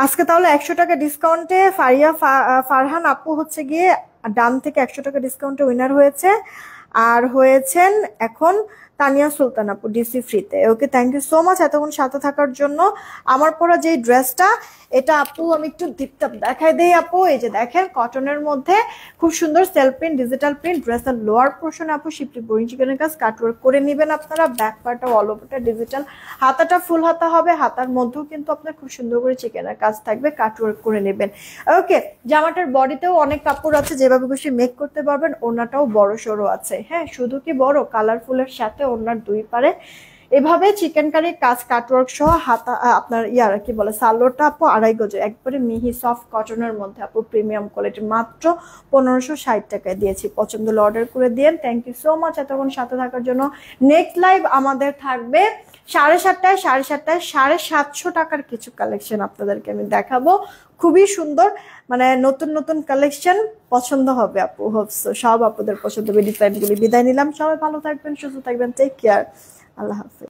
আজকে তাহলে 100 টাকা ডিসকাউন্টে ফারহান আপু হচ্ছে গিয়ে ডান থেকে 100 টাকা ডিসকাউন্টে উইনার হয়েছে, আর হয়েছেন এখন তানিয়া সুলতান আপু ডিসি ফ্রিতে। ওকে, থ্যাংক ইউ সো মাচ এতক্ষণ সাথে থাকার জন্য। আমার পরা যে ড্রেসটা, এটা আপু আমি একটু টিপটাপ দেখাই দেই আপু। এই যে দেখেন কটনের মধ্যে খুব সুন্দর সেলফ প্রিন্ট, ডিজিটাল প্রিন্ট, ড্রেসের লোয়ার পোর্শনে আপু শিপলি বোরিং চিকেনের কাজ কাটওয়ার্ক করে নেবেন আপনারা। ব্যাক পার্টটা অল ওভারটা ডিজিটাল, হাতাটা ফুল হাতা হবে, হাতার মধ্যেও কিন্তু আপনার খুব সুন্দর করে চিকেনের কাজ থাকবে, কাটওয়ার্ক করে নেবেন। ওকে, জামাটার বডিতেও অনেক কাপড় আছে, যেভাবে খুশি মেক করতে পারবেন। ওড়নাটাও বড় সড়ো আছে। হ্যাঁ, শুধু কি বড়, কালারফুলের সাথে ওড়নার 2 পারে এভাবে চিকেন কারি কাজ কাটওয়ার্ক সহ, হাতা আপনার ইয়ার কি বলে সালোয়ারটা আপু 2.5 গজের, একবারে মিহি সফট কটনের মধ্যে আপু, প্রিমিয়াম কোয়ালিটি, মাত্র 1560 টাকায় দিয়েছি। পছন্দ হলে অর্ডার করে দিন। থ্যাংক ইউ সো মাচ এতক্ষণ সাথে থাকার জন্য। নেক্সট লাইভ আমাদের থাকবে 7:30টায়, 7:30টায় 750 টাকার কিছু কালেকশন আপনাদেরকে আমি দেখাবো, খুবই সুন্দর, মানে নতুন নতুন কালেকশন, পছন্দ হবে আপু, হোপসো সব আপুদের পছন্দ হবে ডিজাইনগুলি। বিদায় নিলাম, সবাই ভালো থাকবেন, সুস্থ থাকবেন, টেক কেয়ার, আল্লাহ হাফেজ।